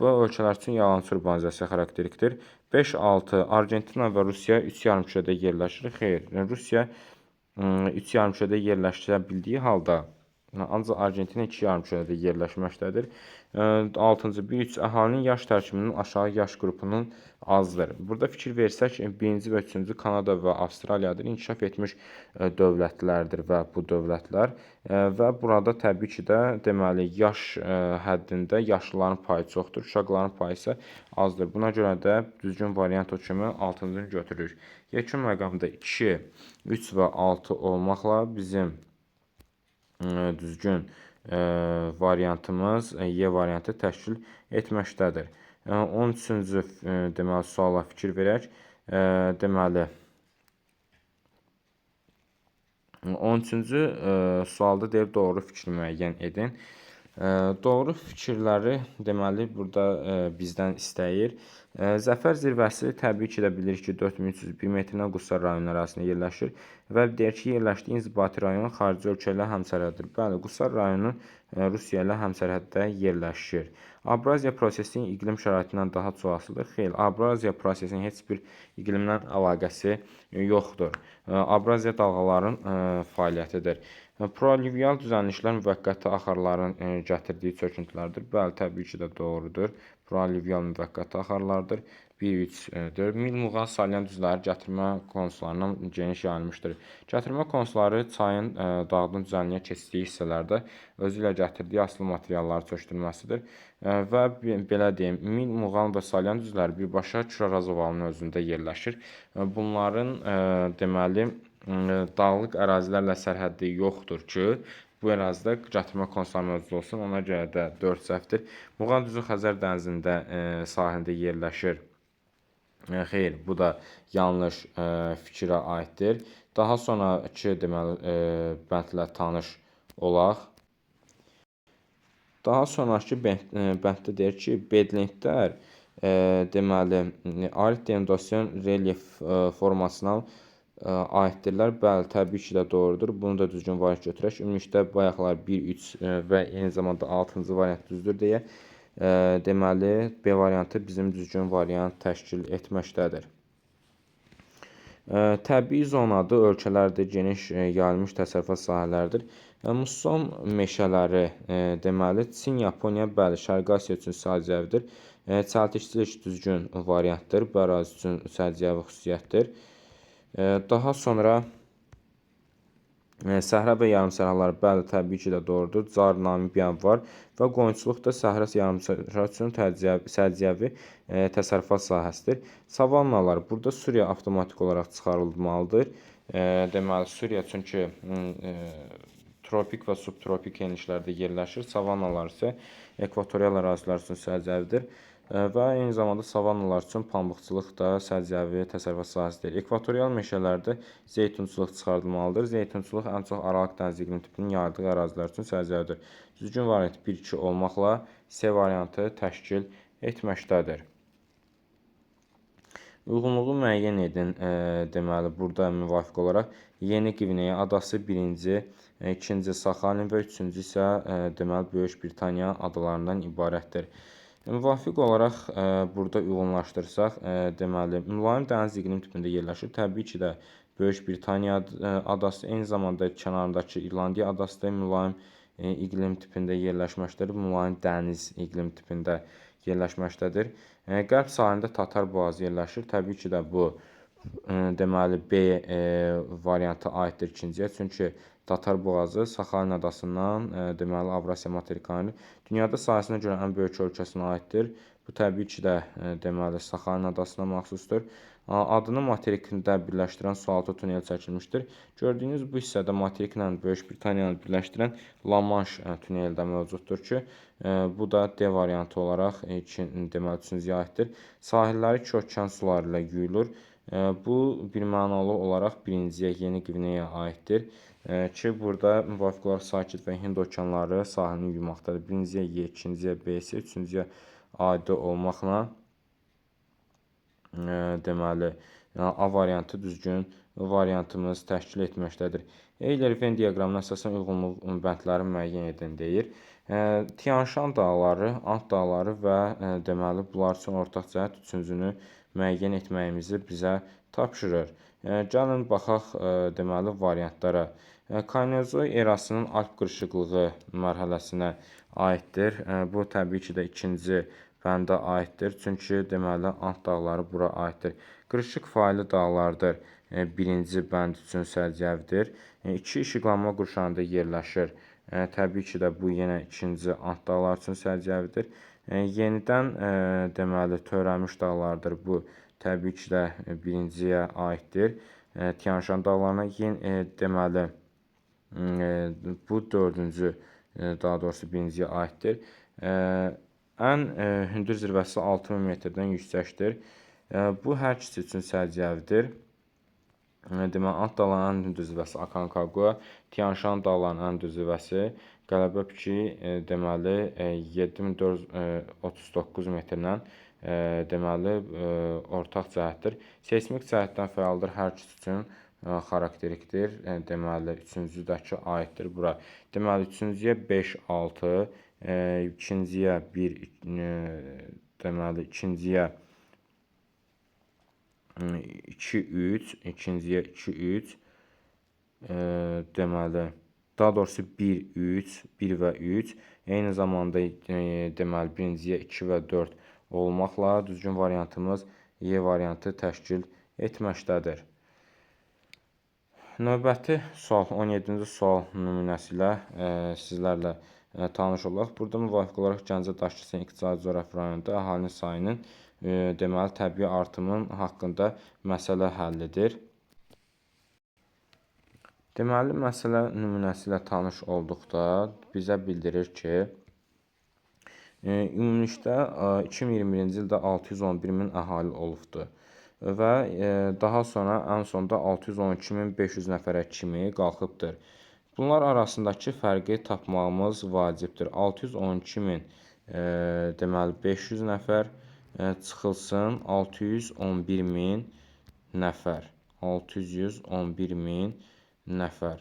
Bu ölkələr üçün yalançı urbanizasiya xarakterikdir. 5.6 Argentina və Rusiya 3 yarımkürədə yerləşir. Xeyr, Rusiya 3 yarımkürədə yerləşə bildiyi halda ancaq Argentina 2 yarımkürədə yerləşməkdədir. 6-cı 1-3 əhalinin yaş tərkibinin aşağı yaş qrupunun azdır. Burada fikir versək, 1-ci və 3-cü Kanada və Avstraliyadır. İnkişaf etmiş dövlətlərdir və bu dövlətlər və burada təbii ki də deməli yaş həddində yaşlıların payı çoxdur, uşaqların payı isə azdır. Buna görə də düzgün variant o kimi 6-cını götürürük. Yekun məqamda 2, 3 və 6 olmaqla bizim düzgün variantımız Y variantı təşkil etməkdədir. 13-cü deməli suala fikir verək. Deməli 13-cü sualda deyir doğru fikri müəyyən edin. Doğru fikirləri deməli burada bizdən istəyir. Zəfər zirvəsi təbii ki də bilirik ki 4301 metrlə Qusar rayonu ərazisində yerləşir və deyir ki yerləşdiyi inzibati rayon xarici ölkə ilə həmsərhəddir. Bəli, Qusar rayonu Rusiya ilə həmsərhəddə yerləşir. Abraziya prosesinin iqlim şəraitindən daha çox asılıdır. Xeyr, abraziya prosesinin heç bir iqlimlə əlaqəsi yoxdur. Abraziya dalğaların fəaliyyətidir. Prolüvial düzənliklər müvəqqəti axarların gətirdiyi çöküntülərdir. Bəli, təbii ki də doğrudur. Prolüvial müvəqqəti axarlardır. 1-3-4 Mil muğan salyan düzləri gətirmə konuslarından geniş yayılmışdır. Gətirmə konuları çayın dağdan düzənliyə keçdiyi hissələrdə özü ilə gətirdiyi asılı materialları çökdürməsidir. Və belə deyim, Mil muğan və salyan düzləri birbaşa Kür Araz ovalının özündə yerləşir. Bunların deməli dağlıq ərazilərlə sərhəddi yoxdur ki, bu ərazidə gətirmə konusları mövcud olsun. Ona görə də 4 səhvdir. Muğan düzü Xəzər dənizində sahilində yerləşir. Xeyr, bu da yanlış fikrə aiddir. Daha sonrakı deməli bəndlə tanış olaq. Daha sonrakı bənddə deyir ki, bedlinglər deməli arid denominasiyon relyef formasına aiddirlər. Bəli, təbii ki də doğrudur. Bunu da düzgün variant götürək. Ümumilikdə bayaqlar 1, 3 və eyni zamanda 6-cı variant düzdür deyə deməli B variantı bizim düzgün variant təşkil etməkdədir. Təbii zonadır, ölkələrdə geniş yayılmış təsərrüfat sahələridir. Musson meşələri deməli Çin, Yaponiya, bəli, Şərqi Asiya üçün səciyyəvidir. Çəltikçilik düzgün variantdır. Bu ərazi üçün səciyyəvi xüsusiyyətdir. Daha sonra səhra və yarımsəhralar, bəli, təbii ki də doğrudur. Car, Namibiya var və qoyunçuluq da səhra yarımsəhra üçün səciyyəvi təsərrüfat sahəsidir. Savannalar, burada Suriya avtomatik olaraq çıxarılmalıdır. Deməli, Suriya çünki tropik və subtropik enişlərdə yerləşir. Savannalar isə ekvatorial ərazilər üçün səciyyəvidir. Və eyni zamanda savannalar üçün pambıqçılıq da səciyyəvi təsərrüfat sahəsidir. Ekvatorial meşələrdə zeytunçuluq çıxardılmalıdır. Zeytunçuluq ən çox Aralıq dəniz iqlim tipinin yayıldığı ərazilər üçün səciyyəvidir. Düzgün variant 1-2 olmaqla C variantı təşkil etməkdədir. Uyğunluğu müəyyən edin. Deməli, burada müvafiq olaraq Yeni Qvineya adası 1-ci, 2-ci Saxalin və 3-cü isə deməli Böyük Britaniya adalarından ibarətdir. Müvafiq olaraq burada uyğunlaşdırsaq, deməli, mülayim dəniz iqlim tipində yerləşir. Təbii ki də Böyük Britaniya adası, eyni zamanda kənarındakı İrlandiya adası da mülayim iqlim tipində yerləşməkdədir. Mülayim dəniz iqlim tipində yerləşməkdədir. Qərb sahilində Tatar boğazı yerləşir. Təbii ki də bu deməli B variantı aiddir ikinciyə. Çünki Tatar boğazı Saxalin adasından deməli Avrasiya materikanı dünyada sahəsinə görə ən böyük ölkəsinə aiddir. Bu təbii ki də deməli Saxalin adasına məxsusdur. Adını materikdə birləşdirən sualtı tunel çəkilmişdir. Gördüyünüz bu hissədə materiklə Böyük Britaniyanı birləşdirən La-Manş tuneli də mövcuddur ki, bu da D variantı olaraq deməli üçüncüyə aiddir. Sahilləri iki okean suları ilə yuyulur. Bu birmənalı olaraq birinciyə Yeni Qvineya aiddir ki, burada müvafiq olaraq Sakit və Hind okeanları sahilini yuymaqdadır. Birinciyə Y, ikinciyə B isə, üçüncüyə A olmaqla deməli A variantı düzgün variantımız təşkil etməkdədir. Euler-Venn diaqramına əsasən uyğunluq bəndləri müəyyən edin deyir. Tian-Şan dağları, Ant dağları və deməli bunlar üçün ortaq cəhət üçüncünü müəyyən etməyimizi bizə tapşırır. Gəlin baxaq deməli variantlara. Kaynezoy erasının Alp qırışıqlığı mərhələsinə aiddir. Bu təbii ki də ikinci bəndə aiddir. Çünki deməli Ant dağları bura aiddir. Qırışıq faylı dağlardır. Birinci bənd üçün səciyyəvidir. İki işıqlanma qurşağında yerləşir. Təbii ki də bu yenə ikinci Ant dağları üçün səciyyəvidir. Yenidən deməli törəmiş dağlardır. Bu təbii ki də birinciyə aiddir. Tian-Şan dağlarına deməli bu dördüncü daha doğrusu birinciyə aiddir. Ən hündür zirvəsi 6000 metrdən yüksəkdir. Bu hər ikisi üçün səciyyəvidir. Deməli, Ant dağlarının ən hündür zirvəsi Aconcagua, Tian-Şan dağlarının ən hündür zirvəsi Qələbə Piki deməli 7439 metrlə deməli ortaq cəhətdir. Seysmik cəhətdən fəaldır, hər ikisi üçün xarakterikdir. Deməli, üçüncüdəki aiddir bura. Deməli, üçüncüyə 5, 6, ikinciyə 1, deməli, ikinciyə 2, 3, ikinciyə 2, 3, deməli, daha doğrusu 1, 3, 1 və 3, eyni zamanda deməli, birinciyə 2 və 4 olmaqla düzgün variantımız Y variantı təşkil etməkdədir. Növbəti sual, 17-ci sual nümunəsi ilə sizlərlə tanış olaq. Burada müvafiq olaraq Gəncə Daşkəsən İqtisadi Coğrafi rayonunda əhalinin sayının deməli təbii artımın haqqında məsələ həll edir. Deməli, məsələ nümunəsi ilə tanış olduqda bizə bildirir ki, ümumilikdə 2021-ci ildə 611 min əhali olubdur və daha sonra ən sonda 612.500 nəfərə kimi qalxıbdır. Bunlar arasındakı fərqi tapmağımız vacibdir. 612.000 deməli 500 nəfər çıxılsın 611.000 nəfər. 611.000 nəfər.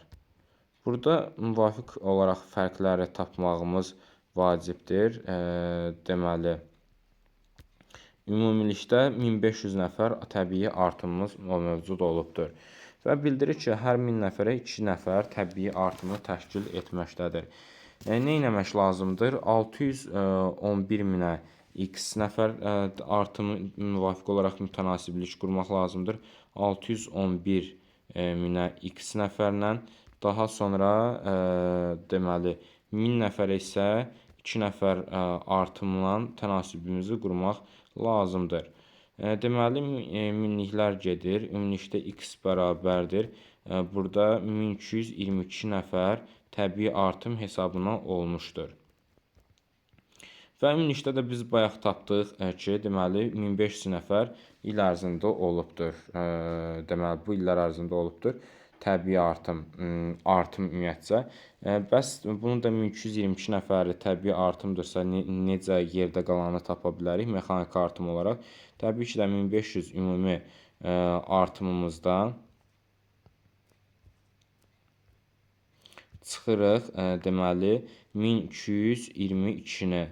Burada müvafiq olaraq fərqləri tapmağımız vacibdir. Deməli, ümumilikdə 1500 nəfər təbii artımımız mövcud olubdur. Və bildirir ki, hər 1000 nəfərə 2 nəfər təbii artımı təşkil etməkdədir. Nə etmək lazımdır? 611 minə x nəfər artımı müvafiq olaraq mütənasiblik qurmaq lazımdır. 611 minə x nəfərlə, daha sonra deməli 1000 nəfərə isə 2 nəfər artımla tənasibimizi qurmaq lazımdır. Deməli, minliklər gedir. Ümumilikdə x bərabərdir. Burada 1222 nəfər təbii artım hesabına olmuşdur. Və ümumilikdə də biz bayaq tapdıq ki, deməli 1500 nəfər il ərzində olubdur. Deməli, bu illər ərzində olubdur təbii artım ümumiyyətcə. Bəs bunun da 1222 nəfəri təbii artımdırsa, necə yerdə qalanı tapa bilərik mexaniki artım olaraq? Təbii ki də 1500 ümumi artımımızdan çıxırıq, deməli 1222-ni.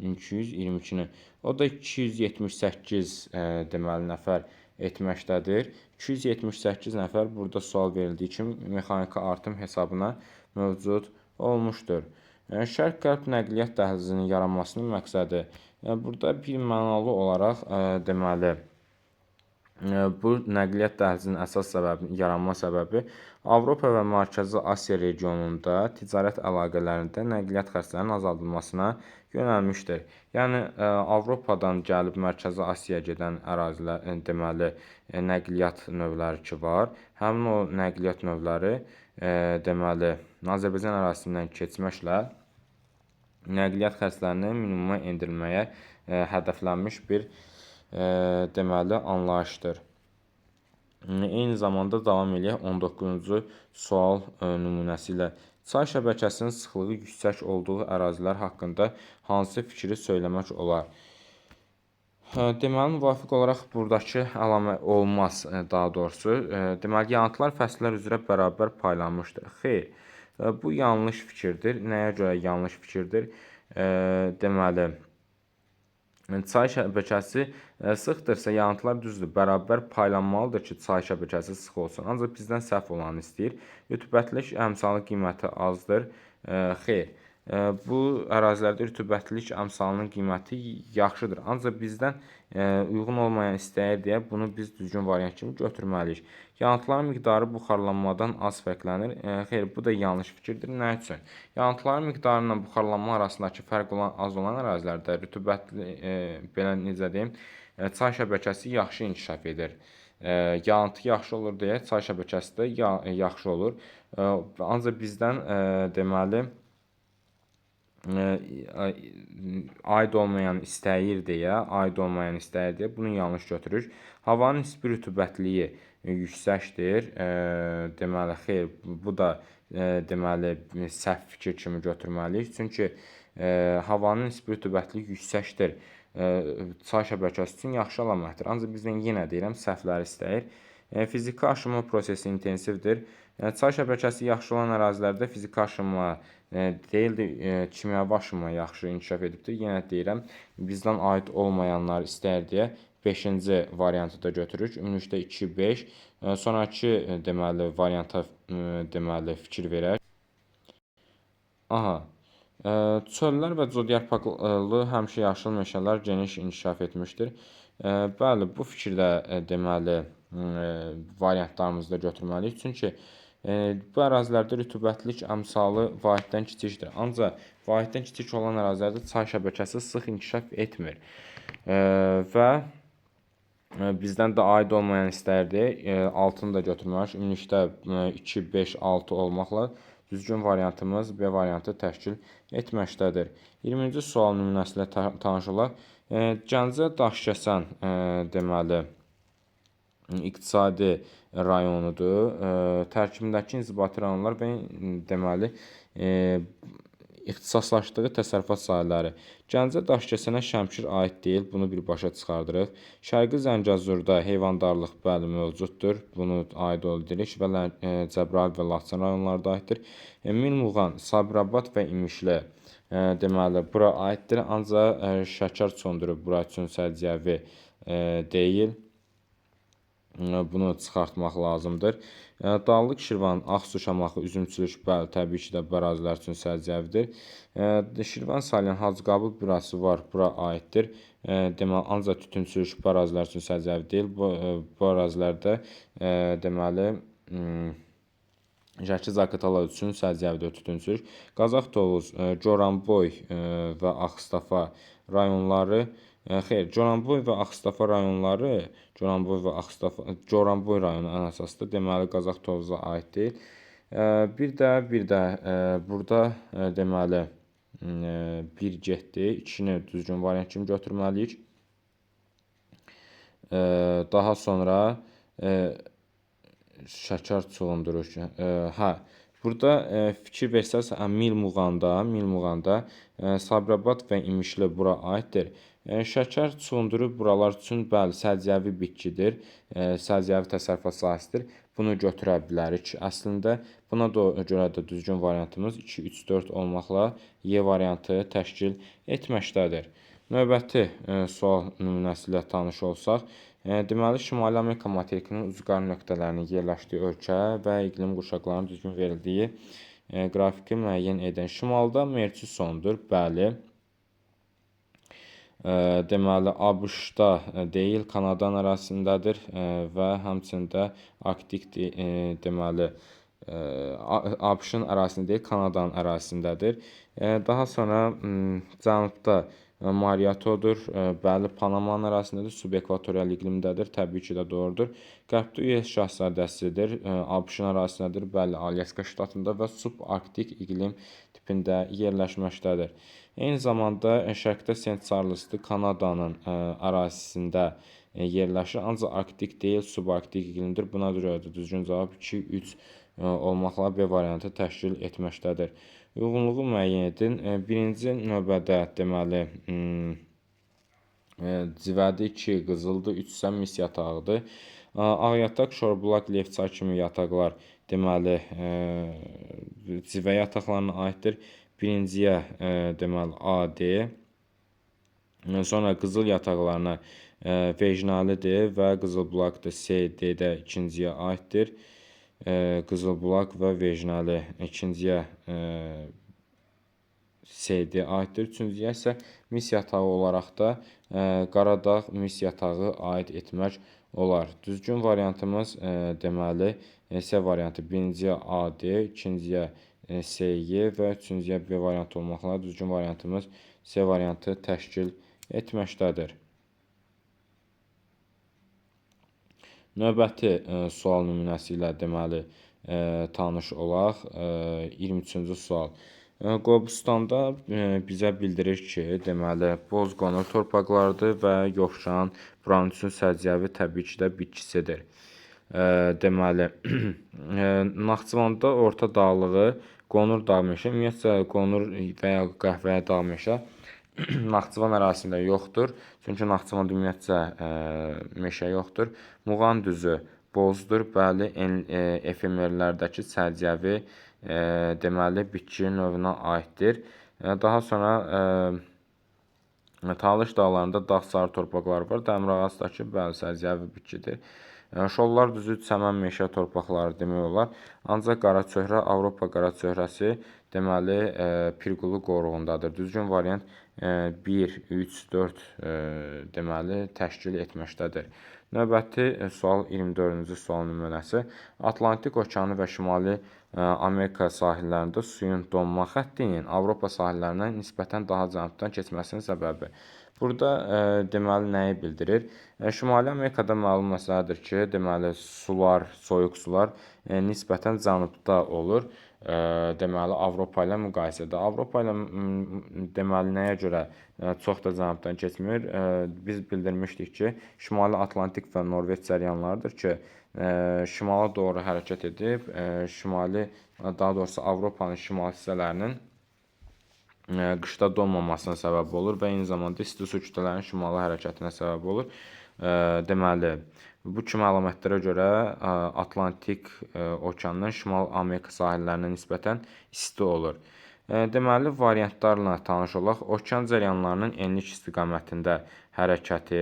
1222-ni. O da 278 deməli nəfər etməkdədir. 278 nəfər burada sual verildiyi kimi mexaniki artım hesabına mövcud olmuşdur. Şərq-Qərb nəqliyyat dəhlizinin yaranmasının məqsədi burada birmənalı olaraq deməli bu nəqliyyat dəhlizinin əsas yaranma səbəbi Avropa və Mərkəzi Asiya regionunda ticarət əlaqələrində nəqliyyat xərclərinin azaldılmasına yönəlmişdir. Yəni Avropadan gəlib Mərkəzi Asiyaya gedən ərazilər deməli nəqliyyat növləri ki var. Həmin o nəqliyyat növləri deməli Azərbaycan ərazisindən keçməklə nəqliyyat xərclərini minimuma endirilməyə hədəflənmiş bir deməli anlayışdır. Eyni zamanda davam eləyək 19-cu sual nümunəsi ilə. Çay şəbəkəsinin sıxlığı yüksək olduğu ərazilər haqqında hansı fikri söyləmək olar? Deməli, müvafiq olaraq buradakı əlamə olmaz, daha doğrusu. Deməli, yağıntılar fəsillər üzrə bərabər paylanmışdır. Xeyr, bu yanlış fikirdir. Nəyə görə yanlış fikirdir? Deməli, çay şəbəkəsi sıxdırsa, yağıntılar düzdür, bərabər paylanmalıdır ki, çay şəbəkəsi sıx olsun. Ancaq bizdən səhv olanı istəyir. Rütubətlilik əmsalı qiyməti azdır. Xeyr, bu ərazilərdə rütubətlilik əmsalının qiyməti yaxşıdır. Ancaq bizdən uyğun olmayan istəyir deyə bunu biz düzgün variant kimi götürməliyik. Yağıntıların miqdarı buxarlanmadan az fərqlənir. Xeyr, bu da yanlış fikirdir. Nə üçün? Yağıntıların miqdarı ilə buxarlanma arasındakı fərq az olan ərazilərdə rütubətli, belə necə deyim, çay şəbəkəsi yaxşı inkişaf edir. Yağıntı yaxşı olur deyə çay şəbəkəsi də yaxşı olur. Ancaq bizdən deməli aid olmayan istəyir deyə bunu yanlış götürür. Havanın nisbi rütubətliyi yüksəkdir. Deməli, xeyr, bu da deməli səhv fikir kimi götürməliyik. Çünki havanın nisbi rütubətliyi yüksəkdir. Çay şəbəkəsi üçün yaxşı əlamətdir. Ancaq bizdən yenə deyirəm, səhvləri istəyir. Fiziki aşınma prosesi intensivdir. Çay şəbəkəsi yaxşı olan ərazilərdə fiziki aşınma deyildi, kimyəvi aşınma yaxşı inkişaf edibdir. Yenə deyirəm, bizdən aid olmayanlar istəyir deyə 5-ci variantı da götürürük. Ümumilikdə 2, 5. Sonrakı deməli varianta deməli fikir verək. Aha. Çöllər və zodyarpaqlı həmişə yaşıl meşələr geniş inkişaf etmişdir. Bəli, bu fikirdə deməli variantlarımızda götürməliyik. Çünki bu ərazilərdə rütubətlilik əmsalı vahiddən kiçikdir. Ancaq vahiddən kiçik olan ərazilərdə çay şəbəkəsi sıx inkişaf etmir. Və bizdən də aid olmayan istərdik. 6-nı da götürməliyik. Ümumilikdə 2, 5, 6 olmaqla düzgün variantımız B variantı təşkil etməkdədir. 20-ci sual nümunəsi ilə tanış olaq. Gəncə Daşkəsən deməli iqtisadi rayonudur. Tərkibindəki inzibati rayonlar və deməli ixtisaslaşdığı təsərrüfat sahələri. Gəncə Daşkəsənə Şəmkir aid deyil, bunu birbaşa çıxardırıq. Şərqi Zəngəzurda heyvandarlıq bəli mövcuddur, bunu aid edirik və Cəbrayıl və Laçın rayonlarında aiddir. Milmuğan, Sabirabad və İmişli deməli bura aiddir, ancaq Şəkər çöndürü bura üçün səciyyəvi deyil. Bunu çıxartmaq lazımdır. Dağlıq Şirvan, Ağsu Şamaxı, üzümçülük, bəli, təbii ki də bu ərazilər üçün səciyyəvidir. Şirvan Salyan, Hacıqabul burası var, bura aiddir. Deməli, ancaq tütünçülük bu ərazilər üçün səciyyəvi deyil. Bu ərazilərdə deməli Zaqatala üçün səciyyəvidir tütünçülük. Qazax Tovuz, Goranboy və Ağstafa rayonları. Xeyr, Goranboy və Ağstafa rayonları, Goranboy rayonu ən əsaslı, deməli Qazax Tovuza aid deyil. Bir də burada deməli 1 getdi. 2-ni düzgün variant kimi götürməliyik. Daha sonra şəkər çulunduru. Burada fikir versəz, Milmuğanda Sabirabad və İmişli bura aiddir. Şəkər çulunduru buralar üçün bəli səciyyəvi bitkidir, səciyyəvi təsərrüfat sahəsidir. Bunu götürə bilərik. Əslində buna görə də düzgün variantımız 2, 3, 4 olmaqla Y variantı təşkil etməkdədir. Növbəti sual nümunəsi ilə tanış olsaq, Deməli, Şimali Amerika materikinin ucqar nöqtələrinin yerləşdiyi ölkə və iqlim qurşaqlarının düzgün verildiyi qrafiki müəyyən edən şimalda Mercosondur, bəli. Deməli, ABŞ-da deyil, Kanadanın ərazisindədir və həmçində Arktik deməli, ABŞ-ın ərazisində deyil, Kanadanın ərazisindədir. Daha sonra cənubda Mariatodur, bəli, Panamanın ərazisindədir, subekvatorial iqlimdədir, təbii ki də doğrudur. Qərbdə US şahzadəsidir, ABŞ-ın ərazisindədir, bəli, Alyaska ştatında və subarktik iqlim tipində yerləşməkdədir. Eyni zamanda şərqdə Saint Charles'dır, Kanadanın ərazisində yerləşir, ancaq arktik deyil, subarktik iqlimdir. Buna görə də düzgün cavab 2, 3 olmaqla B variantı təşkil etməkdədir. Uyğunluğu müəyyən edin. Birinci növbədə deməli civədir, 2 qızıldır, 3 isə mis yatağıdır. Ağyataq, şorbulaq, lefçay kimi yataqlar deməli civə yataqlarına aiddir. Birinciyə deməli A, D. Sonra qızıl yataqlarına vejnalidir və qızılbulaqdır, C, D də ikinciyə aiddir. Qızılbulaq və vejnali ikinciyə C-də aiddir. Üçüncüyə isə mis yatağı olaraq da Qaradağ mis yatağı aid etmək olar. Düzgün variantımız deməli C variantı. Birinciyə A, D, ikinciyə C, Y və üçüncüyə B variantı olmaqla düzgün variantımız C variantı təşkil etməkdədir. Növbəti sual nümunəsi ilə deməli tanış olaq. 23-cü sual. Qobustanda bizə bildirir ki, deməli boz qonur torpaqlardır və Yovşan buranın üçün səciyyəvi təbii ki də bitkisidir. Deməli Naxçıvanda orta dağlığı qonur dağ meşə, ümumiyyətcə qonur və ya qəhvəyə dağ meşə Naxçıvan ərazisində yoxdur. Çünki Naxçıvanda ümumiyyətcə meşə yoxdur. Muğan düzü bozdur, bəli, efemerlərdəki səciyyəvi deməli bitki növünə aiddir. Daha sonra Talış dağlarında dağ-sarı torpaqlar var. Dəmirağacdakı bəli səciyyəvi bitkidir. Şollar düzü çəmən meşə torpaqları demək olar. Ancaq qaraçöhrə, Avropa qaraçöhrəsi deməli Pirqulu qoruğundadır. Düzgün variant 1, 3, 4 deməli təşkil etməkdədir. Növbəti sual 24-cü sual nümunəsi. Atlantik okeanı və Şimali Amerika sahillərində suyun donma xəttinin Avropa sahillərindən nisbətən daha cənubdan keçməsinin səbəbi. Burada deməli nəyi bildirir? Şimali Amerikada məlum məsələdir ki, deməli sular, soyuq sular nisbətən cənubda olur. Deməli Avropa ilə müqayisədə. Avropa ilə deməli nəyə görə çox da cənubdan keçmir? Biz bildirmişdik ki, Şimali Atlantik və Norveç cəryanlarıdır ki, şimala doğru hərəkət edib, daha doğrusu Avropanın şimal hissələrinin qışda donmamasına səbəb olur və eyni zamanda isti su kütlələrinin şimala hərəkətinə səbəb olur. Deməli, bu kimi əlamətlərə görə Atlantik okeanının Şimal Amerika sahillərinə nisbətən isti olur. Deməli, variantlarla tanış olaq. Okean cəryanlarının enlik istiqamətində hərəkəti.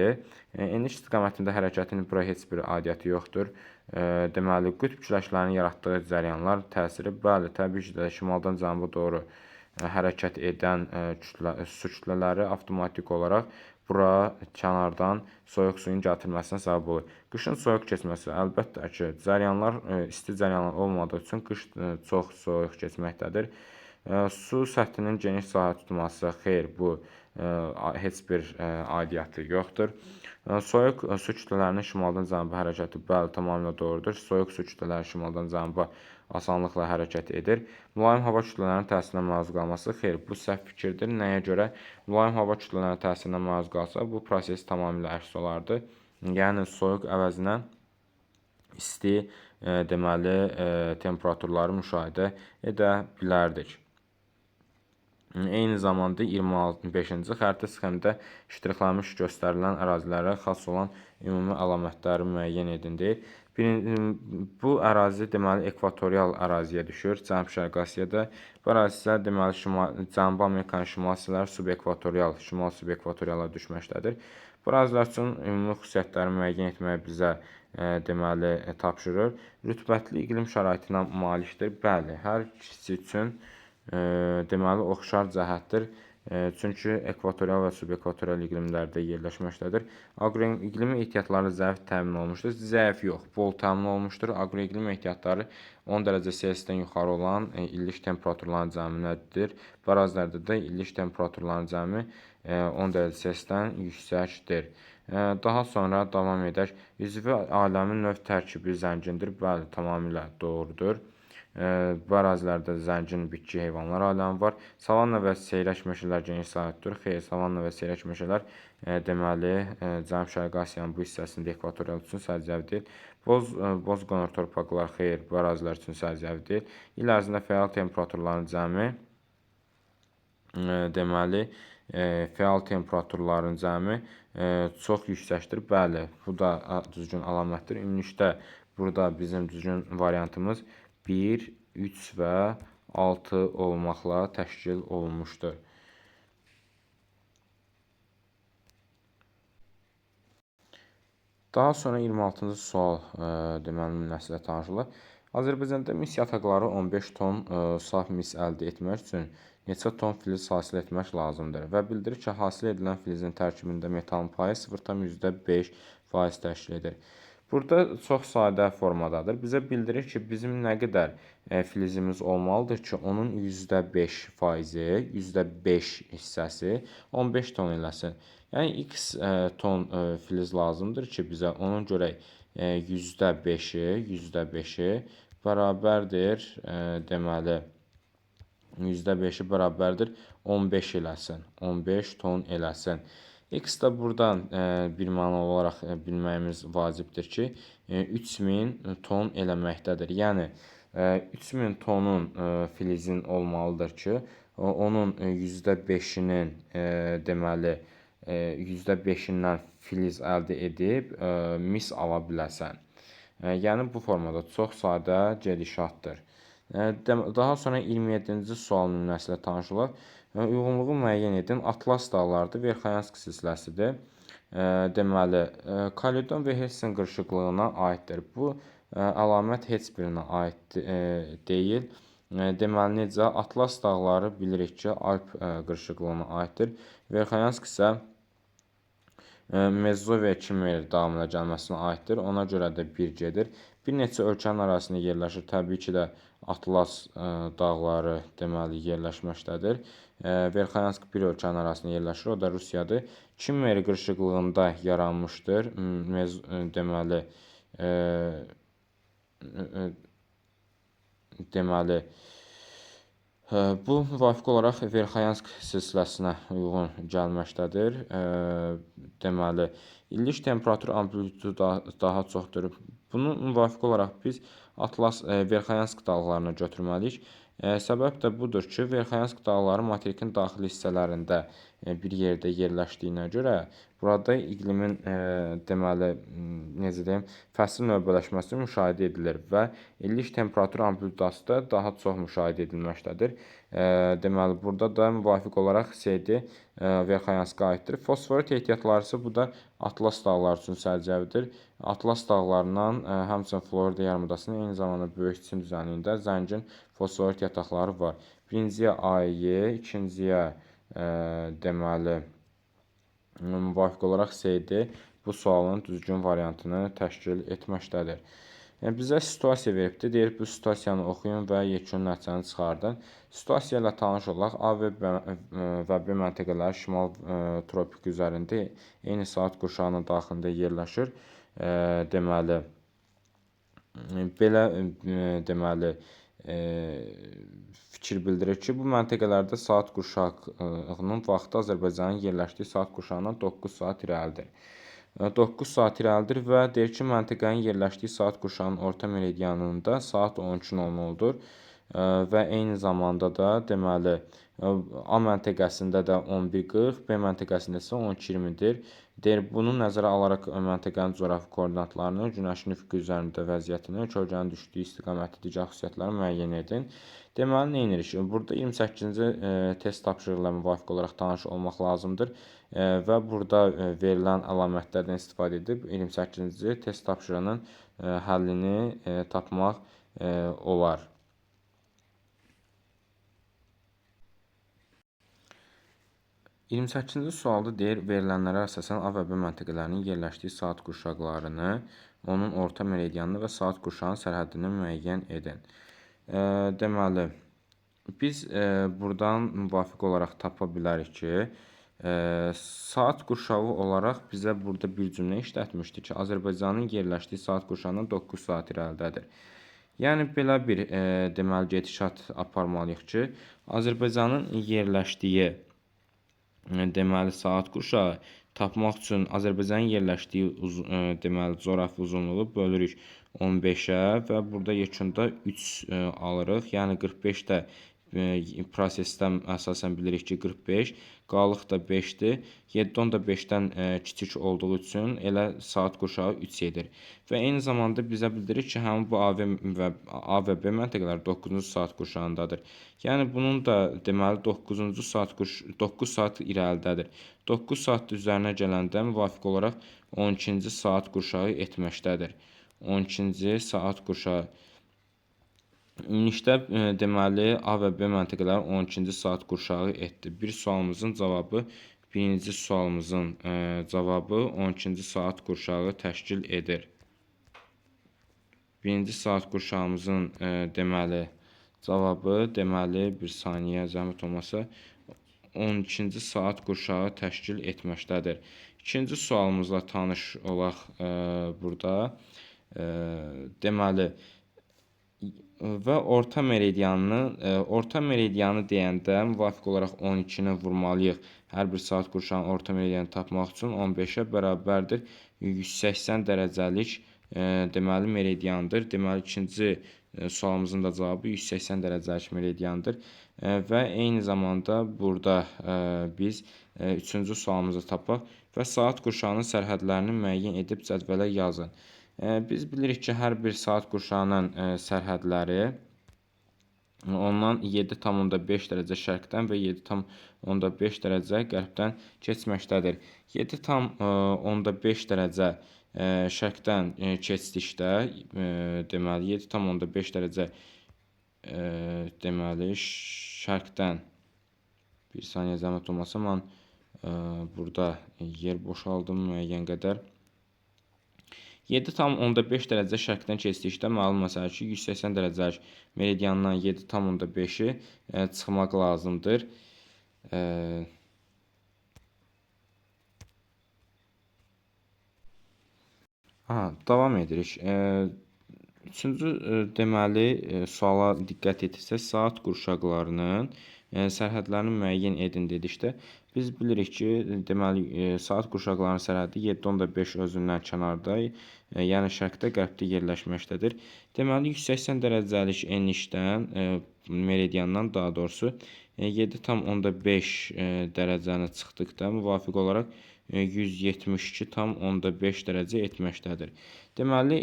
Enlik istiqamətində hərəkətin bura heç bir aidiyyəti yoxdur. Deməli, qütb küləklərinin yaratdığı cəryanlar təsiri, bəli, təbii ki də şimaldan cənuba doğru hərəkət edən su kütlələri avtomatik olaraq bura kənardan soyuq suyun gətirilməsinə səbəb olur. Qışın soyuq keçməsi, əlbəttə ki, cəryanlar isti cəryanlar olmadığı üçün qış çox soyuq keçməkdədir. Su səthinin geniş sahə tutması, xeyr, bu heç bir aidiyyəti yoxdur. Soyuq su kütlələrinin şimaldan cənuba hərəkəti, bəli, tamamilə doğrudur. Soyuq su kütlələri şimaldan cənuba asanlıqla hərəkət edir. Mülayim hava kütlələrinin təsirinə məruz qalması, xeyr, bu səhv fikirdir. Nəyə görə? Mülayim hava kütlələrinin təsirinə məruz qalsa, bu proses tamamilə əks olardı. Yəni, soyuq əvəzinə isti, deməli, temperaturları müşahidə edə bilərdik. Eyni zamanda 25-ci xəritə sxemdə ştrixlənmiş göstərilən ərazilərə xas olan ümumi əlamətləri müəyyən edin deyir. Bu ərazi deməli ekvatorial əraziyə düşür, Cənub-Şərqi Asiyada. Bu ərazi isə deməli Cənubi Amerikanın şimal hissələri subekvatorial, şimal subekvatoriala düşməkdədir. Bu Bu ərazilər üçün ümumi xüsusiyyətləri müəyyən etməyə bizə deməli tapşırır. Rütubətli iqlim şəraitinə malikdir. Bəli, hər ikisi üçün deməli oxşar cəhətdir. Çünki ekvatorial və subekvatorial iqlimlərdə yerləşməkdədir. Aqroiqlim ehtiyatları zəif təmin olunmuşdur. Zəif yox, bol təmin olunmuşdur. Aqroiqlim ehtiyatları 10 dərəcə Selsidən yuxarı olan illik temperaturların cəmidir. Bu ərazilərdə də illik temperaturların cəmi 10 dərəcə Selsidən yüksəkdir. Daha sonra davam edək. Üzvü aləmin növ tərkibi zəngindir. Bəli, tamamilə doğrudur. Bu ərazilərdə zəngin bitki heyvanlar aləmi var. Savanna və seyrək meşələr geniş sahədir. Xeyr, savanna və seyrək meşələr deməli Cənub-Şərqi Asiyanın bu hissəsində ekvatorial üçün səciyyəvi deyil. Boz qonur torpaqlar xeyr, bu ərazilər üçün səciyyəvi deyil. İl ərzində fəal temperaturların cəmi deməli fəal temperaturların cəmi çox yüksəkdir. Bəli, bu da düzgün əlamətdir. Ümumilikdə burada bizim düzgün variantımız 1, 3 və 6 olmaqla təşkil olunmuşdur. Daha sonra 26-cı sual deməli nəslə tanışılır. Azərbaycanda mis yataqları 15 ton saf mis əldə etmək üçün neçə ton filiz hasil etmək lazımdır və bildirir ki, hasil edilən filizin tərkibində metalın payı 0,5% təşkil edir. Burada çox sadə formadadır. Bizə bildirir ki, bizim nə qədər filizimiz olmalıdır ki, onun %5%, %5 hissəsi 15 ton eləsin. Yəni, x ton filiz lazımdır ki, bizə onun görək %5-i bərabərdir, deməli, %5-i bərabərdir 15 eləsin, 15 ton eləsin. X da buradan birmənalı olaraq bilməyimiz vacibdir ki, 3000 ton eləməkdədir. Yəni, 3000 tonun filizin olmalıdır ki, onun %5-inin deməli, %5-indən filiz əldə edib mis ala biləsən. Yəni, bu formada çox sadə gedişatdır. Daha sonra 27-ci sual nümunəsi ilə tanışılır. Uyğunluğu müəyyən edin. Atlas dağlarıdır, Verxanyansk silsiləsidir. Deməli, Kaledon və Helsin qırışıqlığına aiddir. Bu əlamət heç birinə aid deyil. Deməli, necə? Atlas dağları bilirik ki, Alp qırışıqlığına aiddir. Verxanyansk isə Mezoviya Kimmer daxilində gəlməsinə aiddir. Ona görə də 1 gedir. Bir neçə ölkənin arasında yerləşir. Təbii ki də Atlas dağları deməli yerləşməkdədir. Verxanyansk bir ölkənin arasında yerləşir. O da Rusiyadır. Kimmer qırışıqlığında yaranmışdır. Deməli, bu müvafiq olaraq Verxanyansk silsiləsinə uyğun gəlməkdədir. Deməli, illik temperatur amplitudu daha çoxdur. Bunu müvafiq olaraq biz Atlas Verxanyansk dağlarını götürməliyik. Səbəb də budur ki, Verxanyansk dağları materikin daxili hissələrində bir yerdə yerləşdiyinə görə burada iqlimin deməli necə deyim, fəsil növbələşməsi müşahidə edilir və illik temperatur amplitudası da daha çox müşahidə edilməkdədir. Deməli, burada da müvafiq olaraq CD Verxanyanska aiddir. Fosforit ehtiyatları isə bu da Atlas dağları üçün səciyyəvidir. Atlas dağlarından həmçinin Florida yarımadasının eyni zamanda böyük Çin düzənliyində zəngin fosforit yataqları var. Birinciyə AY, ikinciyə deməli müvafiq olaraq CD bu sualın düzgün variantını təşkil etməkdədir. Bizə situasiya veribdir. Deyir, bu situasiyanı oxuyun və yekun nəticəni çıxardın. Situasiya ilə tanış olaq. A və B məntəqələri şimal tropik üzərində eyni saat qurşağının daxilində yerləşir. Deməli, belə deməli fikir bildirir ki, bu məntəqələrdə saat qurşağının vaxtı Azərbaycanın yerləşdiyi saat qurşağından 9 saat irəlidir. 9 saat irəlidir və deyir ki, məntəqənin yerləşdiyi saat qurşağının orta meridianında saat 12:00-dur. və eyni zamanda da deməli A məntəqəsində də 11:40, B məntəqəsində isə 12:20-dir. Deyir, bunu nəzərə alaraq məntəqənin coğrafi koordinatlarını, günəşin üfüqü üzərində vəziyyətini, kölgənin düşdüyü istiqaməti, digər xüsusiyyətləri müəyyən edin. Deməli, nə edirik? Burada 28-ci test tapşırıqla müvafiq olaraq tanış olmaq lazımdır və burada verilən əlamətlərdən istifadə edib 28-ci test tapşırığının həllini tapmaq olar. 28-ci sualda deyir, verilənlərə əsasən A və B məntəqələrinin yerləşdiyi saat qurşaqlarını, onun orta meridianını və saat qurşağının sərhəddini müəyyən edin. Deməli, biz buradan müvafiq olaraq tapa bilərik ki, saat qurşağı olaraq bizə burada bir cümlə işlətmişdi ki, Azərbaycanın yerləşdiyi saat qurşağından 9 saat irəlidədir. Yəni, belə bir deməli, gedişat aparmalıyıq ki, Azərbaycanın yerləşdiyi deməli, saat qurşağı tapmaq üçün Azərbaycanın yerləşdiyi deməli, coğrafi uzunluğu bölürük 15-ə və burada yekunda 3 alırıq. Yəni, 45 də prosesdən əsasən bilirik ki, 45, qalıq da 5-dir. 7-10 da 5-dən kiçik olduğu üçün elə saat qurşağı 3 edir. Və eyni zamanda bizə bildirir ki, həmin bu A və B məntəqələri 9-cu saat qurşağındadır. Yəni, bunun da deməli 9-cu saat 9 saat irəlidədir. 9 saat üzərinə gələndə müvafiq olaraq 12-ci saat qurşağı etməkdədir. 12-ci saat qurşağı. Ümumilikdə deməli A və B məntəqələri 12-ci saat qurşağı etdi. Bir sualımızın cavabı, birinci sualımızın cavabı 12-ci saat qurşağı təşkil edir. Birinci saat qurşağımızın deməli cavabı, deməli bir saniyə zəhmət olmasa 12-ci saat qurşağı təşkil etməkdədir. İkinci sualımızla tanış olaq burada. Deməli və orta meridianı deyəndə müvafiq olaraq 12-ni vurmalıyıq. Hər bir saat qurşağının orta meridianı tapmaq üçün 15-ə bərabərdir 180 dərəcəlik deməli meridiandır. Deməli, ikinci sualımızın da cavabı 180 dərəcəlik meridiandır. Və eyni zamanda burada biz üçüncü sualımızı tapaq və saat qurşağının sərhədlərini müəyyən edib cədvələ yazın. Biz bilirik ki, hər bir saat qurşağının sərhədləri ondan 7,5 dərəcə şərqdən və 7,5 dərəcə qərbdən keçməkdədir. 7,5 dərəcə şərqdən keçdikdə, deməli 7,5 dərəcə deməli şərqdən, bir saniyə zəhmət olmasa, mən burada yer boşaldım müəyyən qədər. 7,5 dərəcə şərqdən keçdikdə məlum məsələ ki, 180 dərəcəlik meridiandan 7,5-i çıxmaq lazımdır. Davam edirik. Üçüncü deməli suala diqqət etsək, saat qurşaqlarının sərhədlərini müəyyən edin dedikdə, biz bilirik ki, deməli saat qurşaqlarının sərhədi 7,5 özündən kənarda, yəni şərqdə, qərbdə yerləşməkdədir. Deməli 180 dərəcəlik enlikdən, meridiandan daha doğrusu 7,5 dərəcəni çıxdıqda müvafiq olaraq 172,5 dərəcə etməkdədir. Deməli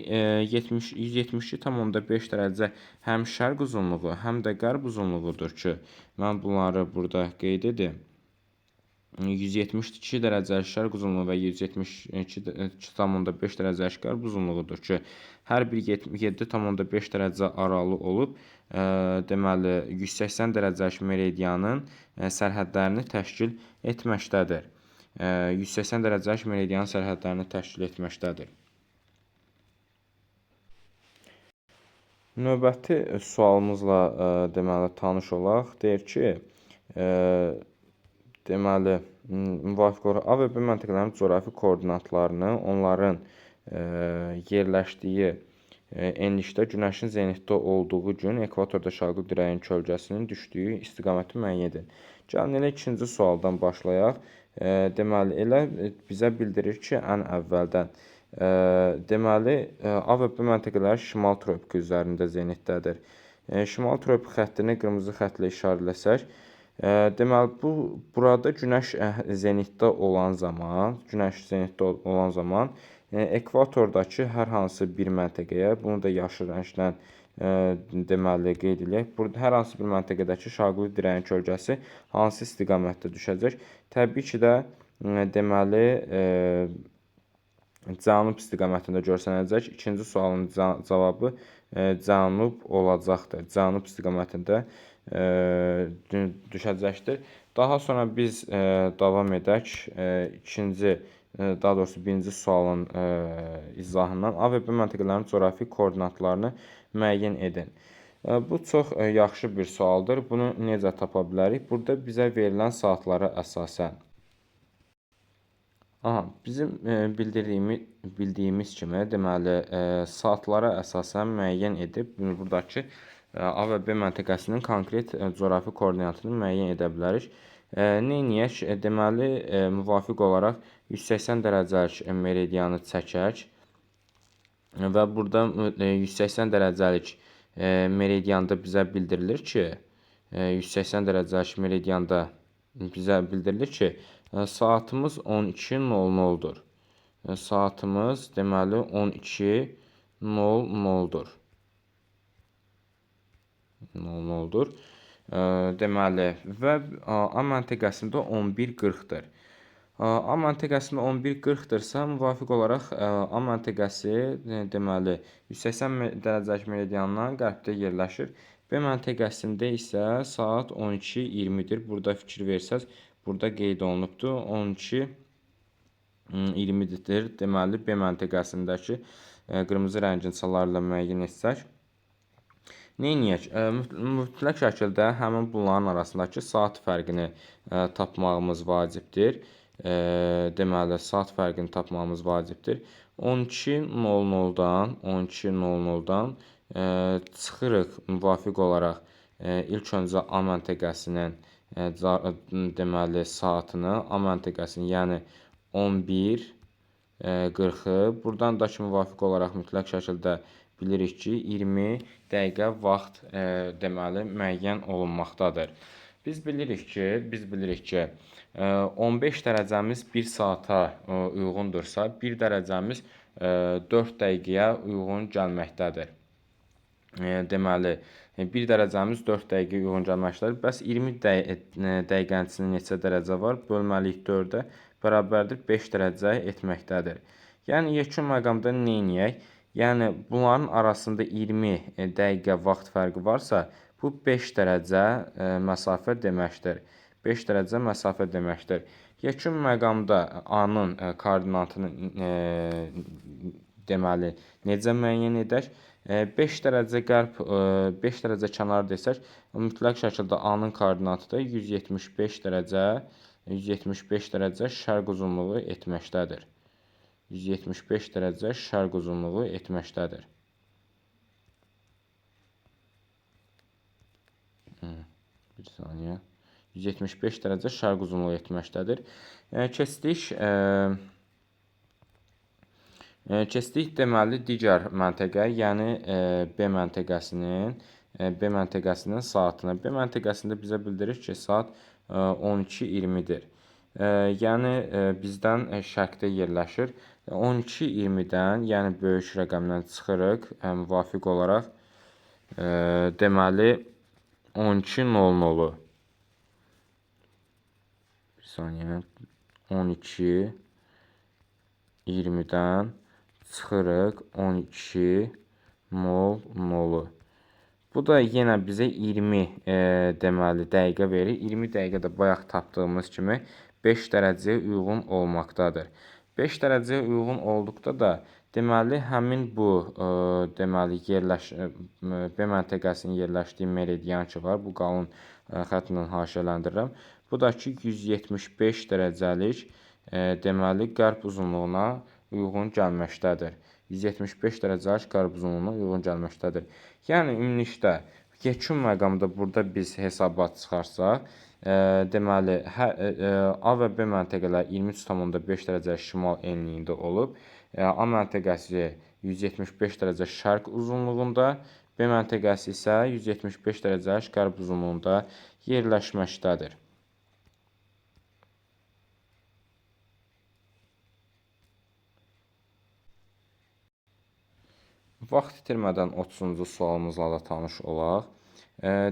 172,5 dərəcə həm şərq uzunluğu, həm də qərb uzunluğudur ki, mən bunları burada qeyd edim. 172 dərəcəlik şərq uzunluğu və 172,5 dərəcəlik qərb uzunluğudur ki, hər bir 7,5 dərəcə aralı olub, deməli 180 dərəcəlik meridianın sərhədlərini təşkil etməkdədir. 180 dərəcəlik meridianın sərhədlərini təşkil etməkdədir. Növbəti sualımızla deməli tanış olaq. Deyir ki, deməli müvafiq olaraq A və B məntəqələrinin coğrafi koordinatlarını onların yerləşdiyi enlikdə günəşin zenitdə olduğu gün ekvatorda şərqi dirəyin kölgəsinin düşdüyü istiqaməti müəyyən edin. Gəlin elə ikinci sualdan başlayaq. Deməli elə bizə bildirir ki, ən əvvəldən deməli A və B məntəqələri şimal tropiki üzərində zenitdədir. Şimal tropik xəttini qırmızı xəttlə işarələsək, deməli burada günəş zenitdə olan zaman, ekvatordakı hər hansı bir məntəqəyə, bunu da yaşıl rənglə deməli qeyd eləyək. Burada hər hansı bir məntəqədəki şaquli dirəyin kölgəsi hansı istiqamətdə düşəcək? Təbii ki də deməli cənub istiqamətində görsənəcək. İkinci sualın cavabı cənub olacaqdır. Cənub istiqamətində düşəcəkdir. Daha sonra biz davam edək daha doğrusu birinci sualın izahından. A və B məntəqələrinin coğrafi koordinatlarını müəyyən edin. Bu çox yaxşı bir sualdır. Bunu necə tapa bilərik? Burada bizə verilən saatlara əsasən. Bizim bildiyimiz kimi, deməli, saatlara əsasən müəyyən edib, buradakı A və B məntəqəsinin konkret coğrafi koordinatını müəyyən edə bilərik. Neyniyək? Deməli, müvafiq olaraq 180 dərəcəlik meridianı çəkək və burada 180 dərəcəlik meridianda bizə bildirilir ki, 180 dərəcəlik meridianda bizə bildirilir ki, saatımız 12:00-dur. Saatımız deməli 12:00-dur. Deməli və A məntəqəsində 11:40-dır. A məntəqəsində 11:40-dırsa, müvafiq olaraq A məntəqəsi deməli 180 dərəcəlik meridiandan qərbdə yerləşir. B məntəqəsində isə saat 12:20-dir. Burada fikir versəz, burada qeyd olunubdur. 12:20-dir. Deməli, B məntəqəsindəki qırmızı rəngin çalarla müəyyən etsək. Neyniyək? Mütləq şəkildə həmin bunların arasındakı saat fərqini tapmağımız vacibdir. Deməli, saat fərqini tapmağımız vacibdir. 12:00-dan çıxırıq müvafiq olaraq ilk öncə A məntəqəsinin deməli saatını, A məntəqəsinin, yəni 11:40-ı, buradan da ki müvafiq olaraq mütləq şəkildə bilirik ki, 20 dəqiqə vaxt deməli müəyyən olunmaqdadır. Biz bilirik ki, 15 dərəcəmiz 1 saata uyğundursa, 1 dərəcəmiz 4 dəqiqəyə uyğun gəlməkdədir. Deməli, 1 dərəcəmiz 4 dəqiqəyə uyğun gəlməkdədir. Bəs 20 dəqiqənin içində neçə dərəcə var? Bölməliyik 4-ə bərabərdir 5 dərəcə etməkdədir. Yəni, yekun məqamda neyniyək? Yəni, bunların arasında 20 dəqiqə vaxt fərqi varsa, bu 5 dərəcə məsafə deməkdir. 5 dərəcə məsafə deməkdir. Yekun məqamda A-nın koordinatını deməli necə müəyyən edək? 5 dərəcə qərb, 5 dərəcə kənar desək, mütləq şəkildə A-nın koordinatı da 175 dərəcə şərq uzunluğu etməkdədir. 175 dərəcə şərq uzunluğu etməkdədir. Bir saniyə. 175 dərəcə şərq uzunluğu etməkdədir. Keçdik deməli digər məntəqə, yəni B məntəqəsinin saatına. B məntəqəsində bizə bildirir ki, saat 12:20-dir. Yəni bizdən şərqdə yerləşir. 12:20-dən, yəni böyük rəqəmdən çıxırıq, müvafiq olaraq deməli 12:00. Bir saniyə. 12:20-dən çıxırıq 12:00. Bu da yenə bizə 20 deməli dəqiqə verir. 20 dəqiqə də bayaq tapdığımız kimi 5 dərəcəyə uyğun olmaqdadır. 5 dərəcəyə uyğun olduqda da deməli həmin bu deməli B məntəqəsinin yerləşdiyi meridian ki var, bu qalın xəttlə haşiyələndirirəm. Bu da ki 175 dərəcəlik deməli qərb uzunluğuna uyğun gəlməkdədir. 175 dərəcəlik qərb uzunluğuna uyğun gəlməkdədir. Yəni ümumilikdə yekun məqamda burada biz hesabat çıxarsaq, deməli A və B məntəqələri 23,5 dərəcə şimal enliyində olub, A məntəqəsi 175 dərəcə şərq uzunluğunda, B məntəqəsi isə 175 dərəcəlik qərb uzunluğunda yerləşməkdədir. Vaxt itirmədən 30-cu sualımızla da tanış olaq.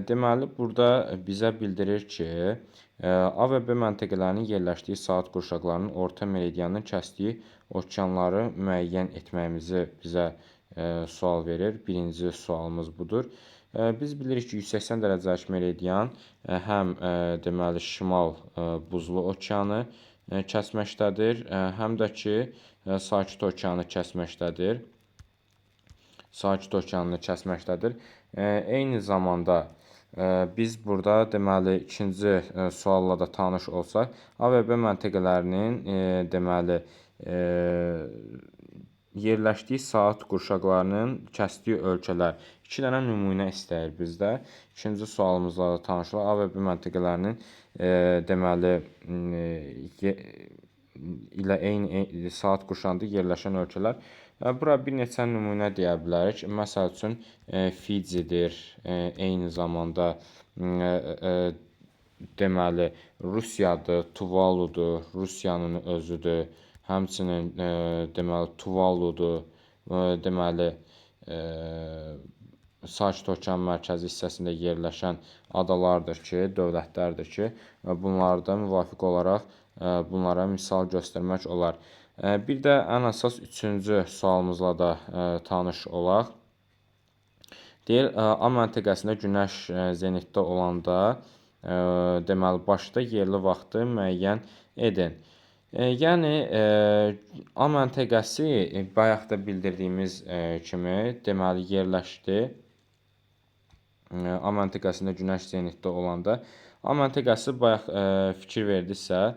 Deməli, burada bizə bildirir ki, A və B məntəqələrinin yerləşdiyi saat qurşaqlarının orta meridianın kəsdiyi okeanları müəyyən etməyimizi bizə sual verir. Birinci sualımız budur. Biz bilirik ki, 180 dərəcəlik meridian həm deməli şimal buzlu okeanı kəsməkdədir, həm də ki, sakit okeanı kəsməkdədir. Sakit okeanını kəsməkdədir. Eyni zamanda biz burada deməli ikinci sualla da tanış olsaq, A və B məntəqələrinin deməli yerləşdiyi saat qurşaqlarının kəsdiyi ölkələr 2 dənə nümunə istəyir bizdə. İkinci sualımızla da tanış olaq. A və B məntəqələrinin deməli ilə eyni saat qurşağında yerləşən ölkələr. Bura bir neçə nümunə deyə bilərik. Məsəl üçün, Fidzidir, eyni zamanda deməli, Rusiyadır, Tuvaludur, Rusiyanın özüdür. Həmçinin deməli, Tuvaludur, deməli, Sakit Okean mərkəzi hissəsində yerləşən adalardır ki, dövlətlərdir ki, bunlarda müvafiq olaraq bunlara misal göstərmək olar. Bir də ən əsas üçüncü sualımızla da tanış olaq. Deyir, A məntəqəsində günəş zenitdə olanda, deməli, başda yerli vaxtı müəyyən edin. Yəni, A məntəqəsi bayaq da bildirdiyimiz kimi, deməli, yerləşdi. A məntəqəsində günəş zenitdə olanda. A məntəqəsi bayaq fikir verdiksə,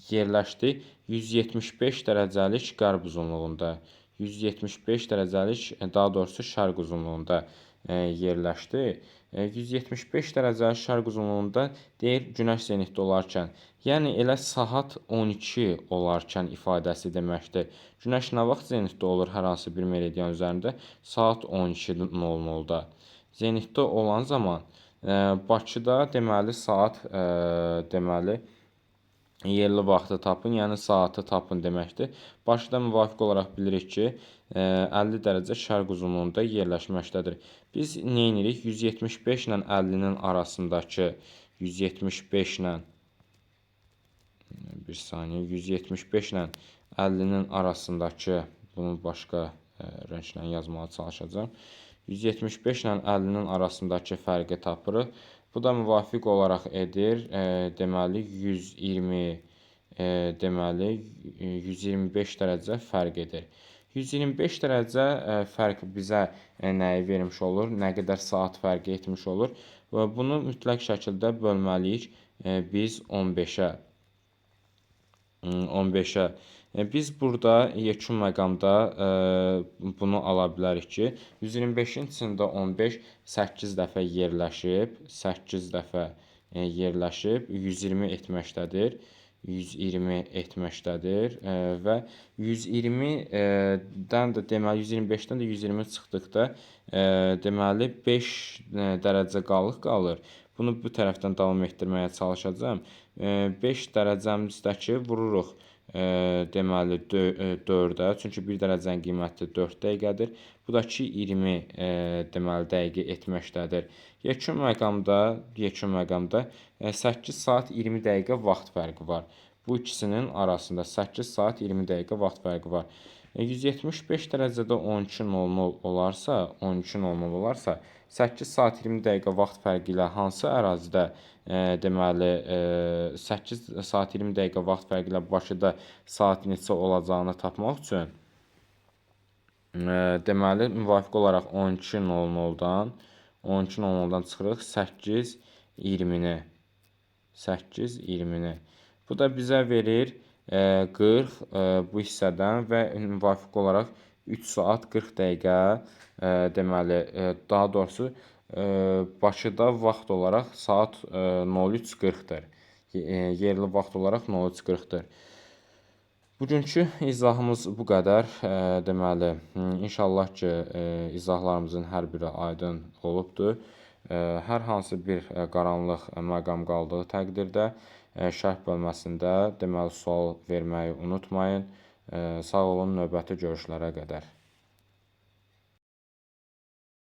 yerləşdi 175 dərəcəlik qərb uzunluğunda, 175 dərəcəlik, daha doğrusu şərq uzunluğunda yerləşdi. 175 dərəcəlik şərq uzunluğunda deyir günəş zenitdə olarkən, yəni elə saat 12 olarkən ifadəsi deməkdir. Günəş nə vaxt zenitdə olur hər hansı bir meridian üzərində? Saat 12:00-da. Zenitdə olan zaman Bakıda deməli saat deməli yerli vaxtı tapın, yəni saatı tapın deməkdir. Bakıda müvafiq olaraq bilirik ki, 50 dərəcə şərq uzunluğunda yerləşməkdədir. Biz nə edirik? 175 ilə 50-nin arasındakı 175 ilə bir saniyə 175 ilə 50-nin arasındakı bunu başqa rənglə yazmağa çalışacağam. 175 ilə 50-nin arasındakı fərqi tapırıq. Bu da müvafiq olaraq edir, deməli 120, deməli 125 dərəcə fərq edir. 125 dərəcə fərq bizə nəyi vermiş olur? Nə qədər saat fərqi etmiş olur? Və bunu mütləq şəkildə bölməliyik biz 15-ə. 15-ə. Biz burada yekun məqamda bunu ala bilərik ki, 125-in içində 15 8 dəfə yerləşib, 8 dəfə yerləşib 120 etməkdədir. 120 etməkdədir və 120-dən də deməli 125-dən də 120 çıxdıqda deməli 5 dərəcə qalır. Bunu bu tərəfdən davam etdirməyə çalışacağam. 5 dərəcəmizdəki vururuq deməli 4-ə, çünki 1 dərəcənin qiyməti 4 dəqiqədir. Bu da ki 20 deməli dəqiqə etməkdədir. Yekun məqamda 8 saat 20 dəqiqə vaxt fərqi var. Bu ikisinin arasında 8 saat 20 dəqiqə vaxt fərqi var. 175 dərəcədə 12:00 olarsa, 8 saat 20 dəqiqə vaxt fərqi ilə hansı ərazidə deməli 8 saat 20 dəqiqə vaxt fərqi ilə Bakıda saat neçə olacağını tapmaq üçün deməli müvafiq olaraq 12:00-dan çıxırıq 8:20-ni. 8:20-ni. Bu da bizə verir 40 bu hissədən və müvafiq olaraq 3 saat 40 dəqiqə deməli daha doğrusu Bakıda vaxt olaraq saat 03:40-dır. Yerli vaxt olaraq 03:40-dır. Bugünkü izahımız bu qədər. Deməli, inşallah ki, izahlarımızın hər biri aydın olubdur. Hər hansı bir qaranlıq məqam qaldığı təqdirdə şərh bölməsində deməli sual verməyi unutmayın. Sağ olun, növbəti görüşlərə qədər.